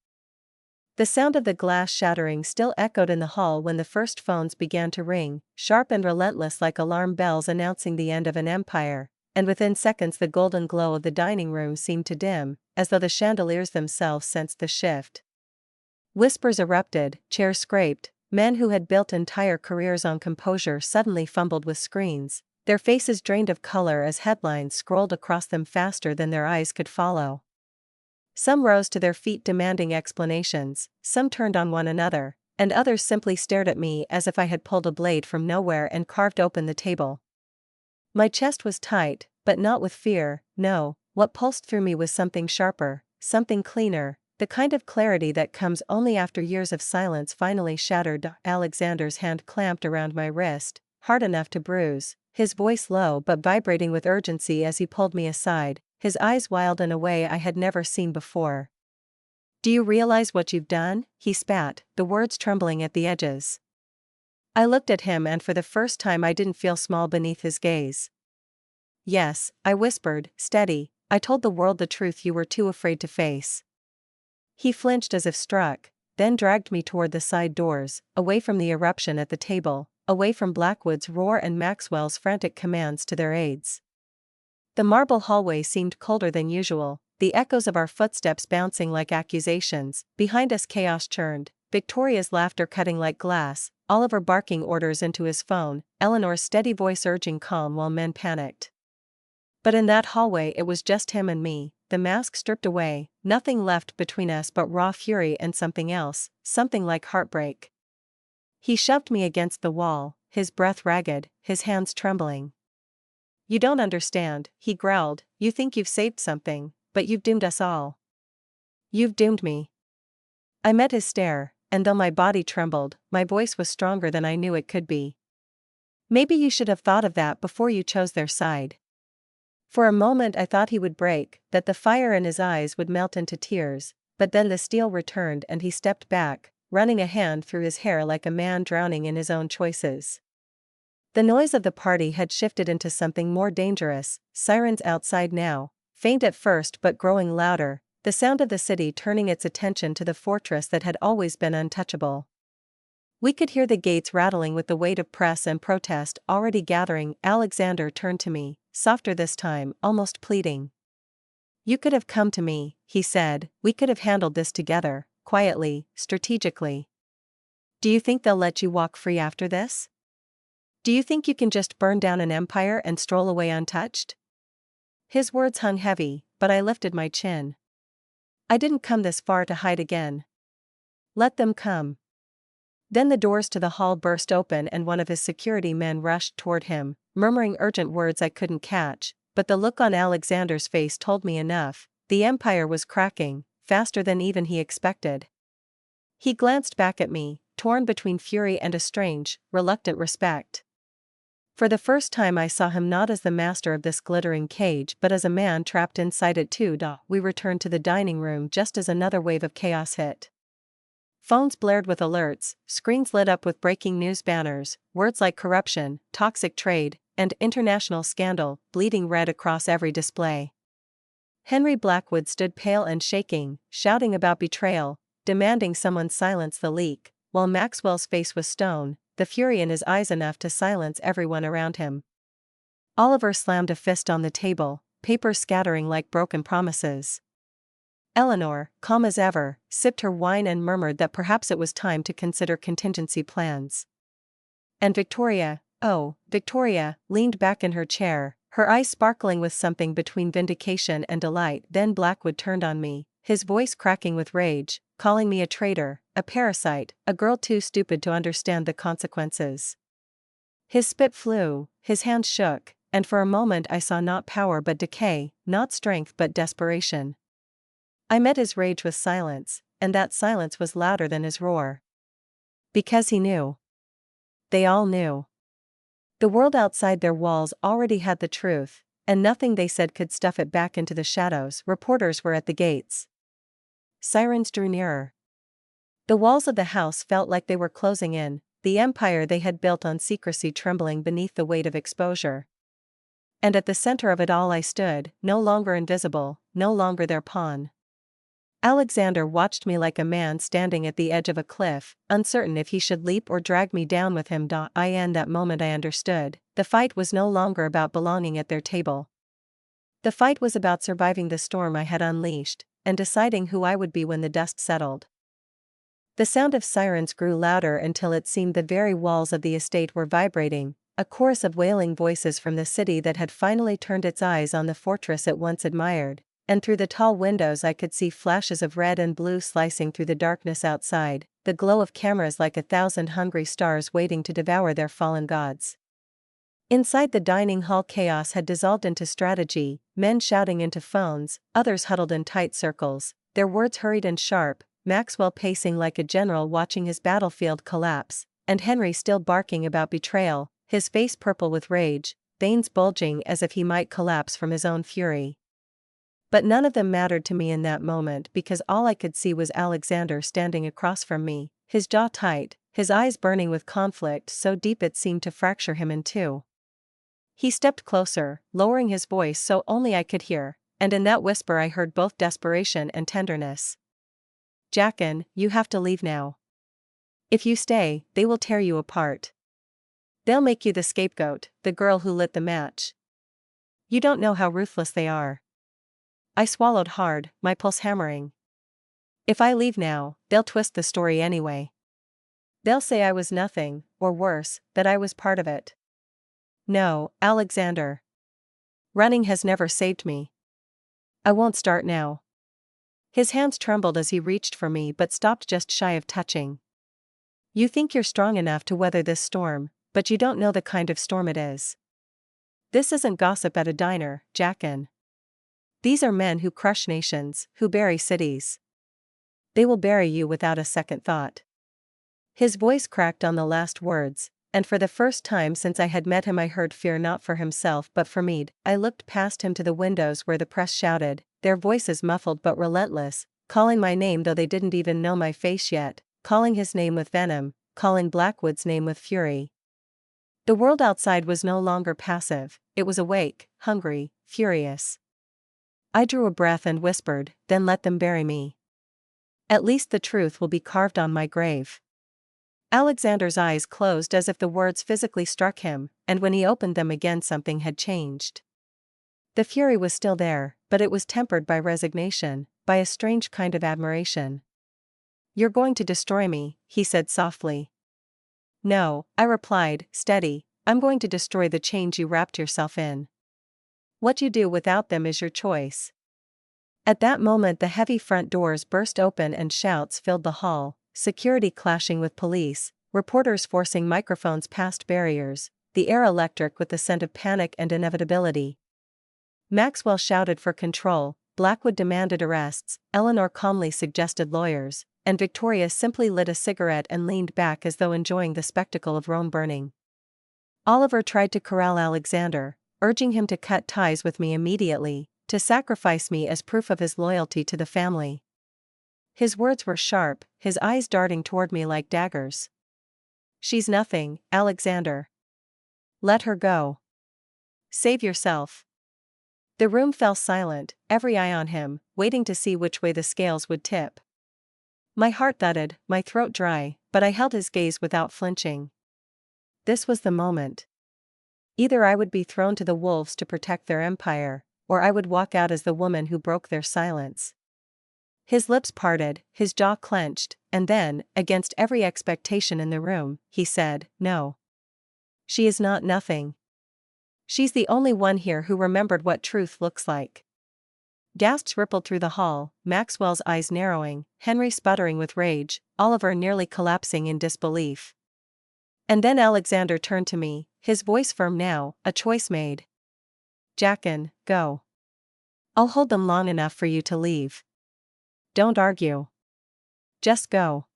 The sound of the glass shattering still echoed in the hall when the first phones began to ring, sharp and relentless like alarm bells announcing the end of an empire, and within seconds the golden glow of the dining room seemed to dim, as though the chandeliers themselves sensed the shift. Whispers erupted, chairs scraped, men who had built entire careers on composure suddenly fumbled with screens, their faces drained of color as headlines scrolled across them faster than their eyes could follow. Some rose to their feet demanding explanations, some turned on one another, and others simply stared at me as if I had pulled a blade from nowhere and carved open the table. My chest was tight, but not with fear, no, what pulsed through me was something sharper, something cleaner, the kind of clarity that comes only after years of silence finally shattered. Alexander's hand clamped around my wrist, hard enough to bruise, his voice low but vibrating with urgency as he pulled me aside, his eyes wild in a way I had never seen before. "Do you realize what you've done?" he spat, the words trembling at the edges. I looked at him and for the first time I didn't feel small beneath his gaze. "Yes," I whispered, steady, "I told the world the truth you were too afraid to face." He flinched as if struck, then dragged me toward the side doors, away from the eruption at the table, away from Blackwood's roar and Maxwell's frantic commands to their aides. The marble hallway seemed colder than usual, the echoes of our footsteps bouncing like accusations. Behind us chaos churned, Victoria's laughter cutting like glass, Oliver barking orders into his phone, Eleanor's steady voice urging calm while men panicked. But in that hallway it was just him and me, the mask stripped away, nothing left between us but raw fury and something else, something like heartbreak. He shoved me against the wall, his breath ragged, his hands trembling. "You don't understand," he growled, "you think you've saved something, but you've doomed us all. You've doomed me." I met his stare, and though my body trembled, my voice was stronger than I knew it could be. "Maybe you should have thought of that before you chose their side." For a moment I thought he would break, that the fire in his eyes would melt into tears, but then the steel returned and he stepped back, running a hand through his hair like a man drowning in his own choices. The noise of the party had shifted into something more dangerous, sirens outside now, faint at first but growing louder, the sound of the city turning its attention to the fortress that had always been untouchable. We could hear the gates rattling with the weight of press and protest already gathering. Alexander turned to me, softer this time, almost pleading. "You could have come to me," he said, "we could have handled this together, quietly, strategically. Do you think they'll let you walk free after this? Do you think you can just burn down an empire and stroll away untouched?" His words hung heavy, but I lifted my chin. I didn't come this far to hide again. Let them come. Then the doors to the hall burst open and one of his security men rushed toward him, murmuring urgent words I couldn't catch, but the look on Alexander's face told me enough. The empire was cracking, faster than even he expected. He glanced back at me, torn between fury and a strange, reluctant respect. For the first time I saw him not as the master of this glittering cage but as a man trapped inside it too. We returned to the dining room just as another wave of chaos hit. Phones blared with alerts, screens lit up with breaking news banners, words like corruption, toxic trade, and international scandal bleeding red across every display. Henry Blackwood stood pale and shaking, shouting about betrayal, demanding someone silence the leak, while Maxwell's face was stone, the fury in his eyes enough to silence everyone around him. Oliver slammed a fist on the table, papers scattering like broken promises. Eleanor, calm as ever, sipped her wine and murmured that perhaps it was time to consider contingency plans. And Victoria, oh, Victoria, leaned back in her chair, her eyes sparkling with something between vindication and delight. Then Blackwood turned on me, his voice cracking with rage, calling me a traitor, a parasite, a girl too stupid to understand the consequences. His spit flew, his hands shook, and for a moment I saw not power but decay, not strength but desperation. I met his rage with silence, and that silence was louder than his roar. Because he knew. They all knew. The world outside their walls already had the truth, and nothing they said could stuff it back into the shadows. Reporters were at the gates. Sirens drew nearer. The walls of the house felt like they were closing in, the empire they had built on secrecy trembling beneath the weight of exposure. And at the center of it all I stood, no longer invisible, no longer their pawn. Alexander watched me like a man standing at the edge of a cliff, uncertain if he should leap or drag me down with him. In that moment I understood, the fight was no longer about belonging at their table. The fight was about surviving the storm I had unleashed, and deciding who I would be when the dust settled. The sound of sirens grew louder until it seemed the very walls of the estate were vibrating, a chorus of wailing voices from the city that had finally turned its eyes on the fortress it once admired, and through the tall windows I could see flashes of red and blue slicing through the darkness outside, the glow of cameras like 1,000 hungry stars waiting to devour their fallen gods. Inside the dining hall, chaos had dissolved into strategy, men shouting into phones, others huddled in tight circles, their words hurried and sharp, Maxwell pacing like a general watching his battlefield collapse, and Henry still barking about betrayal, his face purple with rage, veins bulging as if he might collapse from his own fury. But none of them mattered to me in that moment because all I could see was Alexander standing across from me, his jaw tight, his eyes burning with conflict so deep it seemed to fracture him in two. He stepped closer, lowering his voice so only I could hear, and in that whisper I heard both desperation and tenderness. "Jackin, you have to leave now. If you stay, they will tear you apart. They'll make you the scapegoat, the girl who lit the match. You don't know how ruthless they are." I swallowed hard, my pulse hammering. If I leave now, they'll twist the story anyway. They'll say I was nothing, or worse, that I was part of it. No, Alexander. Running has never saved me. I won't start now. His hands trembled as he reached for me but stopped just shy of touching. You think you're strong enough to weather this storm, but you don't know the kind of storm it is. This isn't gossip at a diner, Jackin. These are men who crush nations, who bury cities. They will bury you without a second thought. His voice cracked on the last words, and for the first time since I had met him I heard fear not for himself but for me. I looked past him to the windows where the press shouted, their voices muffled but relentless, calling my name though they didn't even know my face yet, calling his name with venom, calling Blackwood's name with fury. The world outside was no longer passive, it was awake, hungry, furious. I drew a breath and whispered, "Then let them bury me. At least the truth will be carved on my grave." Alexander's eyes closed as if the words physically struck him, and when he opened them again something had changed. The fury was still there, but it was tempered by resignation, by a strange kind of admiration. "You're going to destroy me," he said softly. "No," I replied, steady, "I'm going to destroy the chains you wrapped yourself in. What you do without them is your choice." At that moment the heavy front doors burst open and shouts filled the hall, security clashing with police, reporters forcing microphones past barriers, the air electric with the scent of panic and inevitability. Maxwell shouted for control, Blackwood demanded arrests, Eleanor calmly suggested lawyers, and Victoria simply lit a cigarette and leaned back as though enjoying the spectacle of Rome burning. Oliver tried to corral Alexander, urging him to cut ties with me immediately, to sacrifice me as proof of his loyalty to the family. His words were sharp, his eyes darting toward me like daggers. "She's nothing, Alexander. Let her go. Save yourself." The room fell silent, every eye on him, waiting to see which way the scales would tip. My heart thudded, my throat dry, but I held his gaze without flinching. This was the moment. Either I would be thrown to the wolves to protect their empire, or I would walk out as the woman who broke their silence. His lips parted, his jaw clenched, and then, against every expectation in the room, he said, "No. She is not nothing. She's the only one here who remembered what truth looks like." Gasps rippled through the hall, Maxwell's eyes narrowing, Henry sputtering with rage, Oliver nearly collapsing in disbelief. And then Alexander turned to me, his voice firm now, a choice made. "Jackin, go. I'll hold them long enough for you to leave. Don't argue. Just go."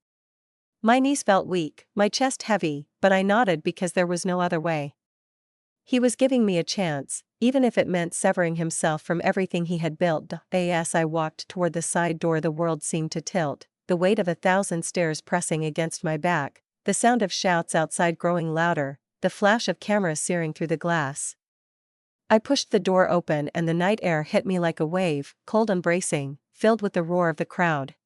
My knees felt weak, my chest heavy, but I nodded because there was no other way. He was giving me a chance, even if it meant severing himself from everything he had built. As I walked toward the side door the world seemed to tilt, the weight of 1,000 stairs pressing against my back, the sound of shouts outside growing louder, the flash of cameras searing through the glass. I pushed the door open and the night air hit me like a wave, cold and bracing, filled with the roar of the crowd.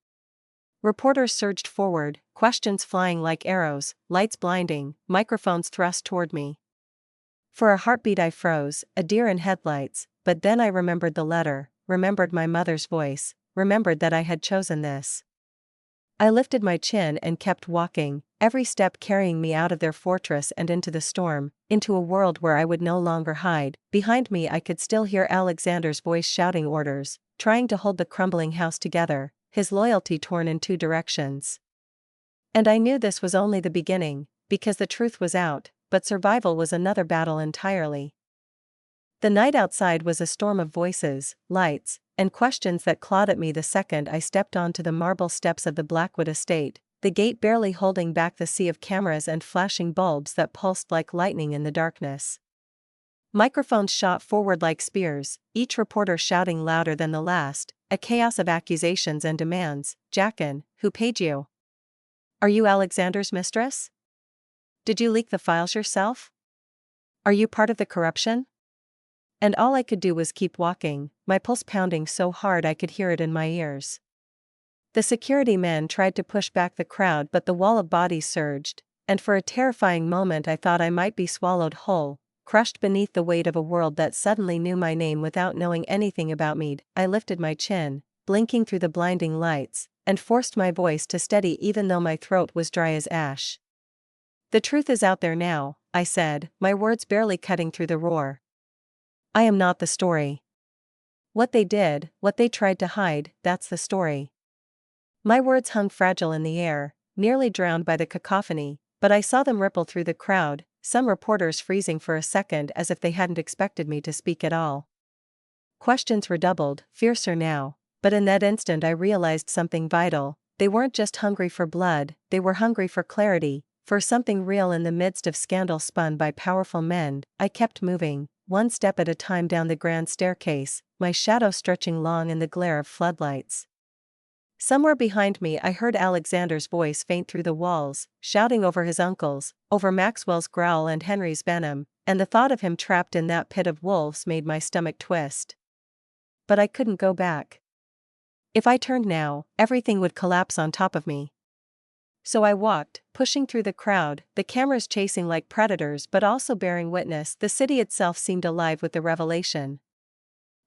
Reporters surged forward, questions flying like arrows, lights blinding, microphones thrust toward me. For a heartbeat I froze, a deer in headlights, but then I remembered the letter, remembered my mother's voice, remembered that I had chosen this. I lifted my chin and kept walking, every step carrying me out of their fortress and into the storm, into a world where I would no longer hide. Behind me I could still hear Alexander's voice shouting orders, trying to hold the crumbling house together, his loyalty torn in two directions. And I knew this was only the beginning, because the truth was out, but survival was another battle entirely. The night outside was a storm of voices, lights, and questions that clawed at me the second I stepped onto the marble steps of the Blackwood estate, the gate barely holding back the sea of cameras and flashing bulbs that pulsed like lightning in the darkness. Microphones shot forward like spears, each reporter shouting louder than the last, a chaos of accusations and demands. Jackin, who paid you? Are you Alexander's mistress? Did you leak the files yourself? Are you part of the corruption? And all I could do was keep walking, my pulse pounding so hard I could hear it in my ears. The security men tried to push back the crowd, but the wall of bodies surged, and for a terrifying moment I thought I might be swallowed whole, crushed beneath the weight of a world that suddenly knew my name without knowing anything about me. I lifted my chin, blinking through the blinding lights, and forced my voice to steady even though my throat was dry as ash. The truth is out there now, I said, my words barely cutting through the roar. I am not the story. What they did, what they tried to hide, that's the story. My words hung fragile in the air, nearly drowned by the cacophony, but I saw them ripple through the crowd, some reporters freezing for a second as if they hadn't expected me to speak at all. Questions redoubled, fiercer now, but in that instant I realized something vital. They weren't just hungry for blood, they were hungry for clarity, for something real in the midst of scandal spun by powerful men. I kept moving, one step at a time down the grand staircase, my shadow stretching long in the glare of floodlights. Somewhere behind me I heard Alexander's voice faint through the walls, shouting over his uncles, over Maxwell's growl and Henry's venom, and the thought of him trapped in that pit of wolves made my stomach twist. But I couldn't go back. If I turned now, everything would collapse on top of me. So I walked, pushing through the crowd, the cameras chasing like predators but also bearing witness. The city itself seemed alive with the revelation.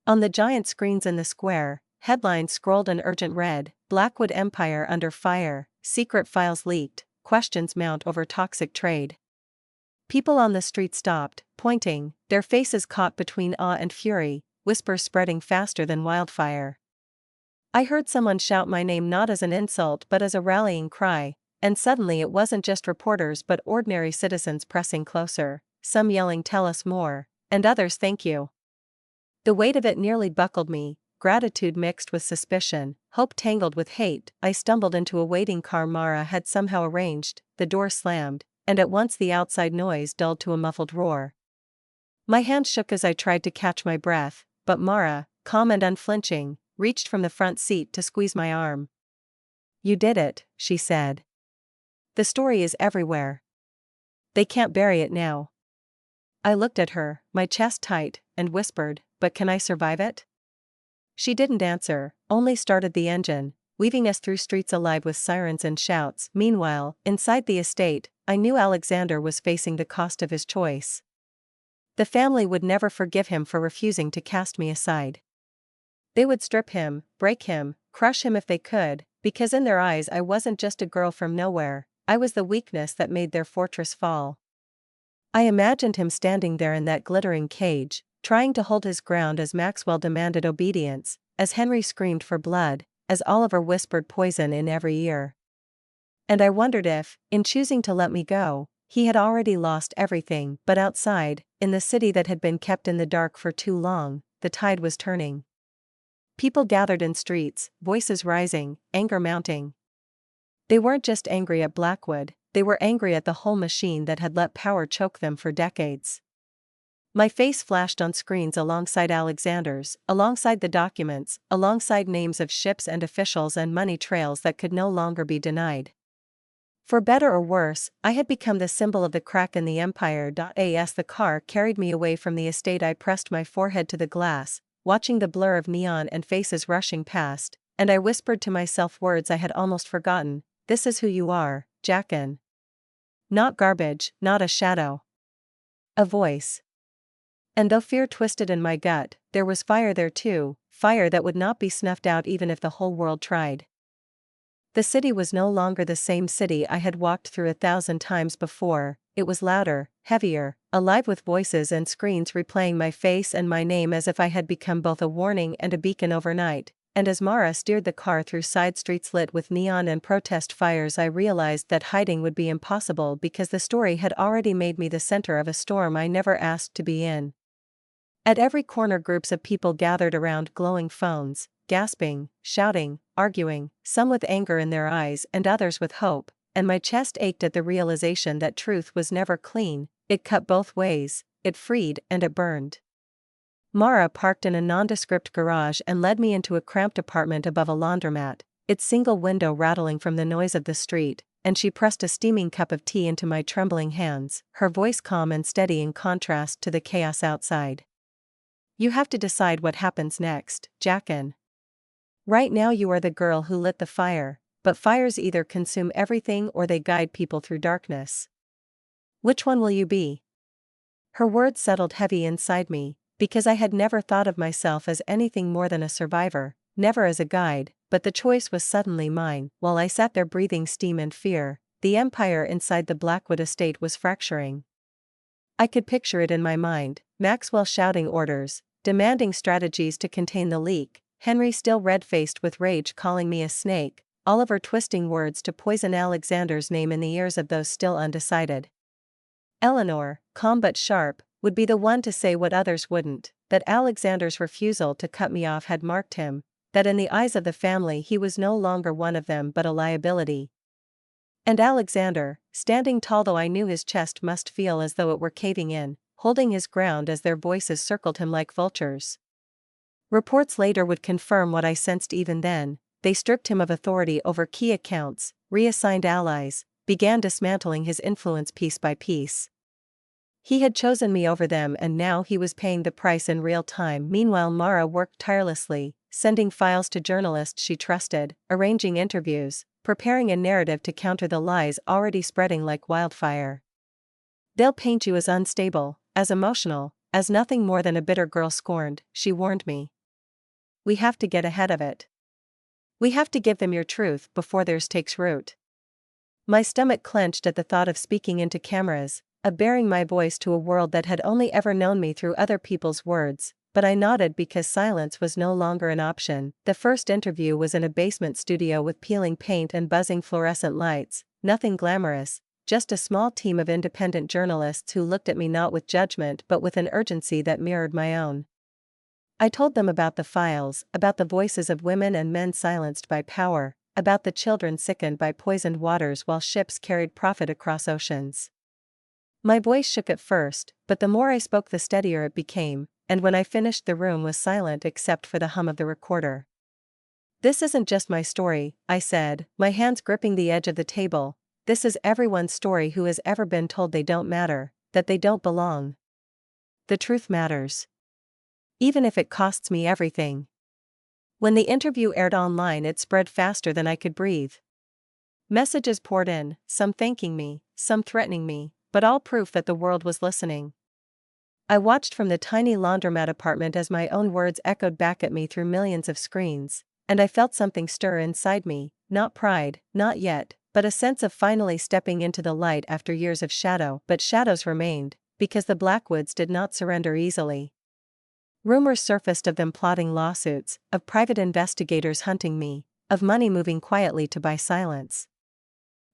On the giant screens in the square, headlines scrolled in urgent red: Blackwood Empire under fire, secret files leaked, questions mount over toxic trade. People on the street stopped, pointing, their faces caught between awe and fury, whispers spreading faster than wildfire. I heard someone shout my name not as an insult but as a rallying cry, and suddenly it wasn't just reporters but ordinary citizens pressing closer, some yelling "Tell us more," and others "Thank you." The weight of it nearly buckled me, gratitude mixed with suspicion, hope tangled with hate. I stumbled into a waiting car Mara had somehow arranged, the door slammed, and at once the outside noise dulled to a muffled roar. My hands shook as I tried to catch my breath, but Mara, calm and unflinching, reached from the front seat to squeeze my arm. "You did it," she said. "The story is everywhere. They can't bury it now." I looked at her, my chest tight, and whispered, "But can I survive it?" She didn't answer, only started the engine, weaving us through streets alive with sirens and shouts. Meanwhile, inside the estate, I knew Alexander was facing the cost of his choice. The family would never forgive him for refusing to cast me aside. They would strip him, break him, crush him if they could, because in their eyes I wasn't just a girl from nowhere, I was the weakness that made their fortress fall. I imagined him standing there in that glittering cage, trying to hold his ground as Maxwell demanded obedience, as Henry screamed for blood, as Oliver whispered poison in every ear. And I wondered if, in choosing to let me go, he had already lost everything. But outside, in the city that had been kept in the dark for too long, the tide was turning. People gathered in streets, voices rising, anger mounting. They weren't just angry at Blackwood, they were angry at the whole machine that had let power choke them for decades. My face flashed on screens alongside Alexander's, alongside the documents, alongside names of ships and officials and money trails that could no longer be denied. For better or worse, I had become the symbol of the crack in the empire. As the car carried me away from the estate, I pressed my forehead to the glass, watching the blur of neon and faces rushing past, and I whispered to myself words I had almost forgotten: "This is who you are, Jackin. Not garbage, not a shadow. A voice." And though fear twisted in my gut, there was fire there too, fire that would not be snuffed out even if the whole world tried. The city was no longer the same city I had walked through 1,000 times before. It was louder, heavier, alive with voices and screens replaying my face and my name as if I had become both a warning and a beacon overnight. and as Mara steered the car through side streets lit with neon and protest fires, I realized that hiding would be impossible because the story had already made me the center of a storm I never asked to be in. At every corner, groups of people gathered around glowing phones, gasping, shouting, arguing, some with anger in their eyes and others with hope, and my chest ached at the realization that truth was never clean. It cut both ways, it freed and it burned. Mara parked in a nondescript garage and led me into a cramped apartment above a laundromat, its single window rattling from the noise of the street, and she pressed a steaming cup of tea into my trembling hands, her voice calm and steady in contrast to the chaos outside. "You have to decide what happens next, Jackin. Right now you are the girl who lit the fire, but fires either consume everything or they guide people through darkness. Which one will you be?" Her words settled heavy inside me, because I had never thought of myself as anything more than a survivor, never as a guide, but the choice was suddenly mine. While I sat there breathing steam and fear, the empire inside the Blackwood estate was fracturing. I could picture it in my mind, Maxwell shouting orders, demanding strategies to contain the leak, Henry still red-faced with rage calling me a snake, Oliver twisting words to poison Alexander's name in the ears of those still undecided. Eleanor, calm but sharp, would be the one to say what others wouldn't, that Alexander's refusal to cut me off had marked him, that in the eyes of the family he was no longer one of them but a liability. And Alexander, standing tall though I knew his chest must feel as though it were caving in, holding his ground as their voices circled him like vultures. Reports later would confirm what I sensed even then. They stripped him of authority over key accounts, reassigned allies, began dismantling his influence piece by piece. He had chosen me over them and now he was paying the price in real time. Meanwhile Mara worked tirelessly, sending files to journalists she trusted, arranging interviews, preparing a narrative to counter the lies already spreading like wildfire. "They'll paint you as unstable, as emotional, as nothing more than a bitter girl scorned," she warned me. "We have to get ahead of it. We have to give them your truth before theirs takes root." My stomach clenched at the thought of speaking into cameras, of baring my voice to a world that had only ever known me through other people's words, but I nodded because silence was no longer an option. The first interview was in a basement studio with peeling paint and buzzing fluorescent lights, nothing glamorous, just a small team of independent journalists who looked at me not with judgment but with an urgency that mirrored my own. I told them about the files, about the voices of women and men silenced by power, about the children sickened by poisoned waters while ships carried profit across oceans. My voice shook at first, but the more I spoke the steadier it became, and when I finished the room was silent except for the hum of the recorder. "This isn't just my story," I said, my hands gripping the edge of the table. "This is everyone's story who has ever been told they don't matter, that they don't belong. The truth matters. Even if it costs me everything." When the interview aired online it spread faster than I could breathe. Messages poured in, some thanking me, some threatening me, but all proof that the world was listening. I watched from the tiny laundromat apartment as my own words echoed back at me through millions of screens, and I felt something stir inside me, not pride, not yet, but a sense of finally stepping into the light after years of shadow. But shadows remained, because the Blackwoods did not surrender easily. Rumors surfaced of them plotting lawsuits, of private investigators hunting me, of money moving quietly to buy silence.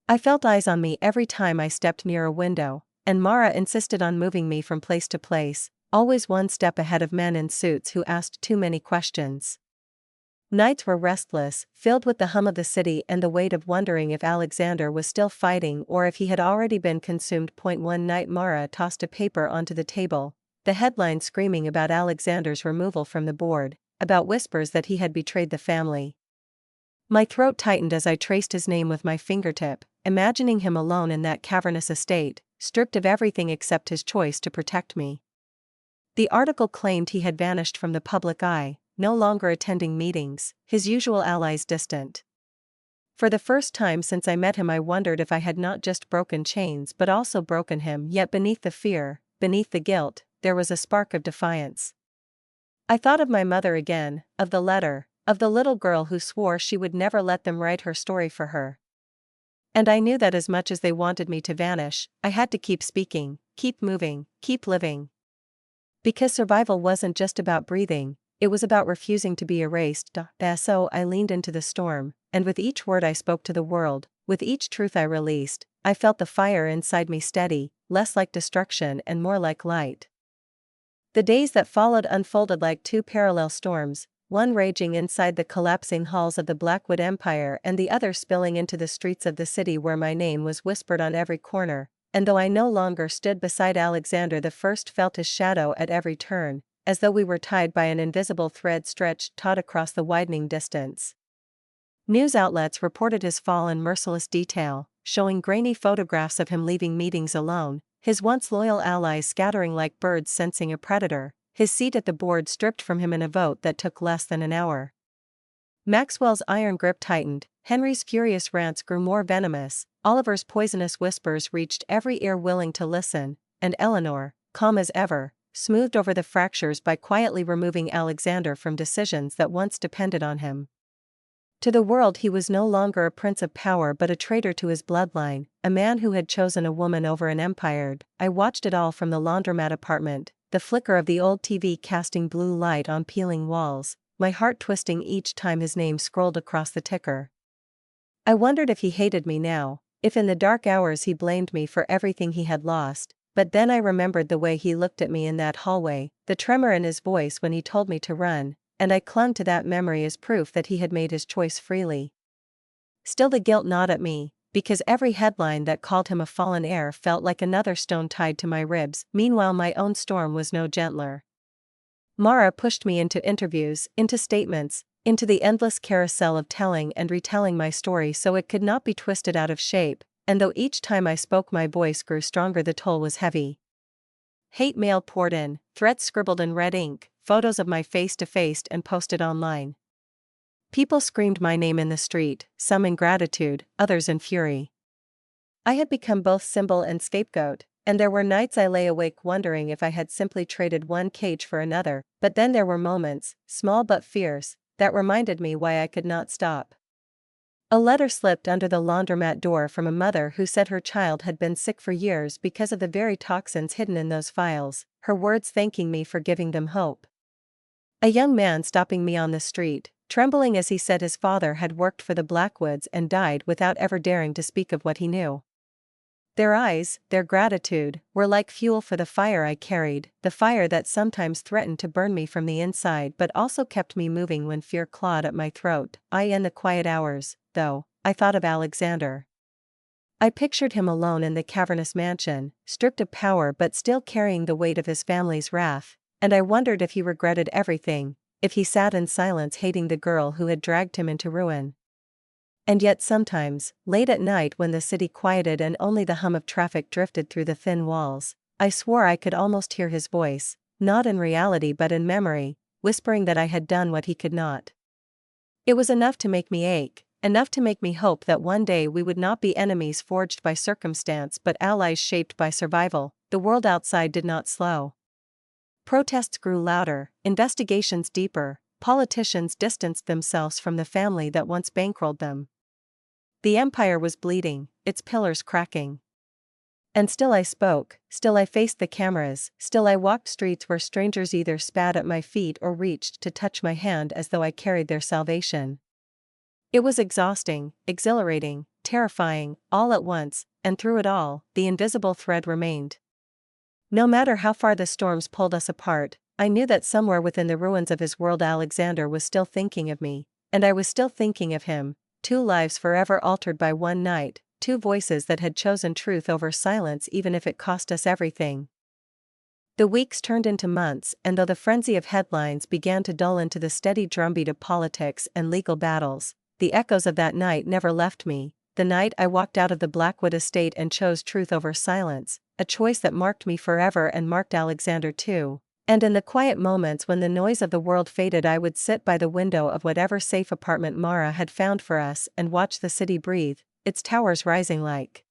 I felt eyes on me every time I stepped near a window, and Mara insisted on moving me from place to place, always one step ahead of men in suits who asked too many questions. Nights were restless, filled with the hum of the city and the weight of wondering if Alexander was still fighting or if he had already been consumed. One night Mara tossed a paper onto the table, the headline screaming about Alexander's removal from the board, about whispers that he had betrayed the family. My throat tightened as I traced his name with my fingertip, imagining him alone in that cavernous estate, stripped of everything except his choice to protect me. The article claimed he had vanished from the public eye, no longer attending meetings, his usual allies distant. For the first time since I met him I wondered if I had not just broken chains but also broken him. Yet beneath the fear, beneath the guilt, there was a spark of defiance. I thought of my mother again, of the letter, of the little girl who swore she would never let them write her story for her. And I knew that as much as they wanted me to vanish, I had to keep speaking, keep moving, keep living. Because survival wasn't just about breathing, It was about refusing to be erased. So I leaned into the storm, and with each word I spoke to the world, with each truth I released, I felt the fire inside me steady, less like destruction and more like light. The days that followed unfolded like two parallel storms, one raging inside the collapsing halls of the Blackwood Empire and the other spilling into the streets of the city where my name was whispered on every corner, and though I no longer stood beside Alexander I felt his shadow at every turn, as though we were tied by an invisible thread stretched taut across the widening distance. News outlets reported his fall in merciless detail, showing grainy photographs of him leaving meetings alone, his once loyal allies scattering like birds sensing a predator, his seat at the board stripped from him in a vote that took less than an hour. Maxwell's iron grip tightened, Henry's furious rants grew more venomous, Oliver's poisonous whispers reached every ear willing to listen, and Eleanor, calm as ever, smoothed over the fractures by quietly removing Alexander from decisions that once depended on him. To the world he was no longer a prince of power but a traitor to his bloodline, a man who had chosen a woman over an empire. I watched it all from the laundromat apartment, the flicker of the old TV casting blue light on peeling walls, my heart twisting each time his name scrolled across the ticker. I wondered if he hated me now, if in the dark hours he blamed me for everything he had lost, but then I remembered the way he looked at me in that hallway, the tremor in his voice when he told me to run, and I clung to that memory as proof that he had made his choice freely. Still the guilt gnawed at me, because every headline that called him a fallen heir felt like another stone tied to my ribs. Meanwhile my own storm was no gentler. Mara pushed me into interviews, into statements, into the endless carousel of telling and retelling my story so it could not be twisted out of shape, and though each time I spoke my voice grew stronger the toll was heavy. Hate mail poured in, threats scribbled in red ink, photos of my face defaced and posted online. People screamed my name in the street, some in gratitude, others in fury. I had become both symbol and scapegoat, and there were nights I lay awake wondering if I had simply traded one cage for another, but then there were moments, small but fierce, that reminded me why I could not stop. A letter slipped under the laundromat door from a mother who said her child had been sick for years because of the very toxins hidden in those files, her words thanking me for giving them hope. A young man stopping me on the street, trembling as he said his father had worked for the Blackwoods and died without ever daring to speak of what he knew. Their eyes, their gratitude, were like fuel for the fire I carried, the fire that sometimes threatened to burn me from the inside but also kept me moving when fear clawed at my throat. In the quiet hours, though, I thought of Alexander. I pictured him alone in the cavernous mansion, stripped of power but still carrying the weight of his family's wrath, and I wondered if he regretted everything, if he sat in silence hating the girl who had dragged him into ruin. And yet sometimes, late at night when the city quieted and only the hum of traffic drifted through the thin walls, I swore I could almost hear his voice, not in reality but in memory, whispering that I had done what he could not. It was enough to make me ache, enough to make me hope that one day we would not be enemies forged by circumstance but allies shaped by survival. The world outside did not slow. Protests grew louder, investigations deeper, politicians distanced themselves from the family that once bankrolled them. The empire was bleeding, its pillars cracking. And still I spoke, still I faced the cameras, still I walked streets where strangers either spat at my feet or reached to touch my hand as though I carried their salvation. It was exhausting, exhilarating, terrifying, all at once, and through it all, the invisible thread remained. No matter how far the storms pulled us apart, I knew that somewhere within the ruins of his world Alexander was still thinking of me, and I was still thinking of him. Two lives forever altered by one night, two voices that had chosen truth over silence even if it cost us everything. The weeks turned into months, and though the frenzy of headlines began to dull into the steady drumbeat of politics and legal battles, the echoes of that night never left me. The night I walked out of the Blackwood estate and chose truth over silence, a choice that marked me forever and marked Alexander too. And in the quiet moments when the noise of the world faded I would sit by the window of whatever safe apartment Mara had found for us and watch the city breathe, its towers rising like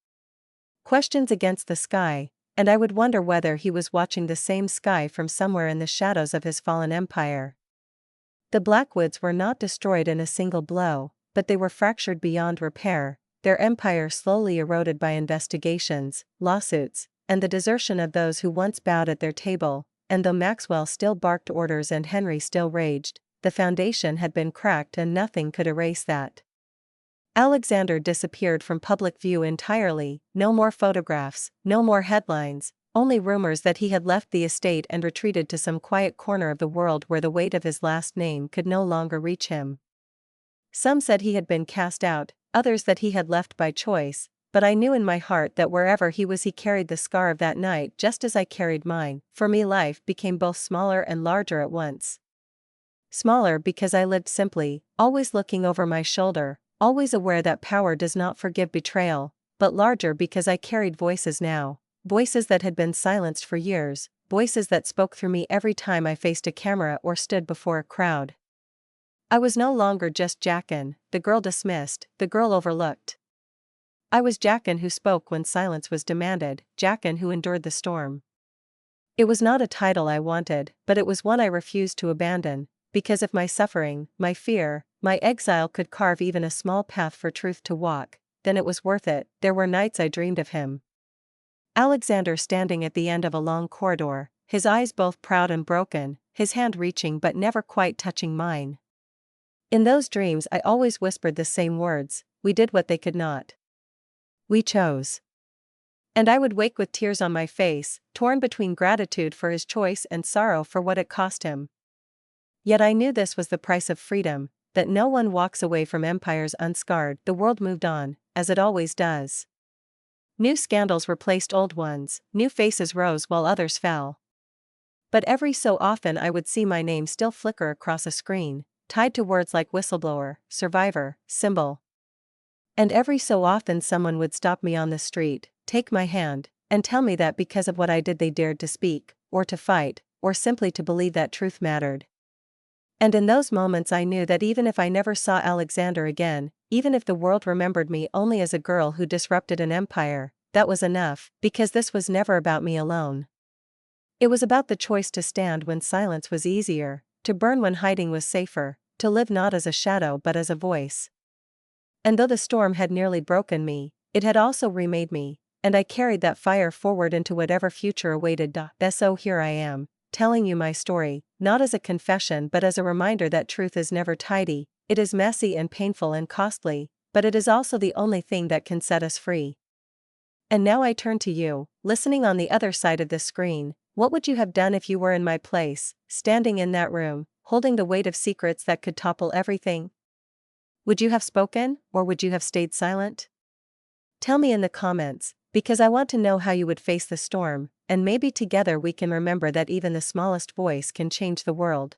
questions against the sky, and I would wonder whether he was watching the same sky from somewhere in the shadows of his fallen empire. The Blackwoods were not destroyed in a single blow, but they were fractured beyond repair, their empire slowly eroded by investigations, lawsuits, and the desertion of those who once bowed at their table. and though Maxwell still barked orders and Henry still raged, the foundation had been cracked and nothing could erase that. Alexander disappeared from public view entirely, no more photographs, no more headlines, only rumors that he had left the estate and retreated to some quiet corner of the world where the weight of his last name could no longer reach him. Some said he had been cast out, others that he had left by choice, but I knew in my heart that wherever he was he carried the scar of that night just as I carried mine. For me life became both smaller and larger at once. Smaller because I lived simply, always looking over my shoulder, always aware that power does not forgive betrayal, but larger because I carried voices now, voices that had been silenced for years, voices that spoke through me every time I faced a camera or stood before a crowd. I was no longer just Jackin, the girl dismissed, the girl overlooked. I was Jackin who spoke when silence was demanded, Jackin who endured the storm. It was not a title I wanted, but it was one I refused to abandon, because if my suffering, my fear, my exile could carve even a small path for truth to walk, then it was worth it. There were nights I dreamed of him. Alexander standing at the end of a long corridor, his eyes both proud and broken, his hand reaching but never quite touching mine. In those dreams I always whispered the same words, we did what they could not. We chose. And I would wake with tears on my face, torn between gratitude for his choice and sorrow for what it cost him. Yet I knew this was the price of freedom, that no one walks away from empires unscarred. The world moved on, as it always does. New scandals replaced old ones, new faces rose while others fell. But every so often I would see my name still flicker across a screen, tied to words like whistleblower, survivor, symbol. And every so often someone would stop me on the street, take my hand, and tell me that because of what I did they dared to speak, or to fight, or simply to believe that truth mattered. And in those moments I knew that even if I never saw Alexander again, even if the world remembered me only as a girl who disrupted an empire, that was enough, because this was never about me alone. It was about the choice to stand when silence was easier, to burn when hiding was safer, to live not as a shadow but as a voice. And though the storm had nearly broken me, it had also remade me, and I carried that fire forward into whatever future awaited. So here I am, telling you my story, not as a confession but as a reminder that truth is never tidy, it is messy and painful and costly, but it is also the only thing that can set us free. And now I turn to you, listening on the other side of the screen. What would you have done if you were in my place, standing in that room, holding the weight of secrets that could topple everything? Would you have spoken, or would you have stayed silent? Tell me in the comments, because I want to know how you would face the storm, and maybe together we can remember that even the smallest voice can change the world.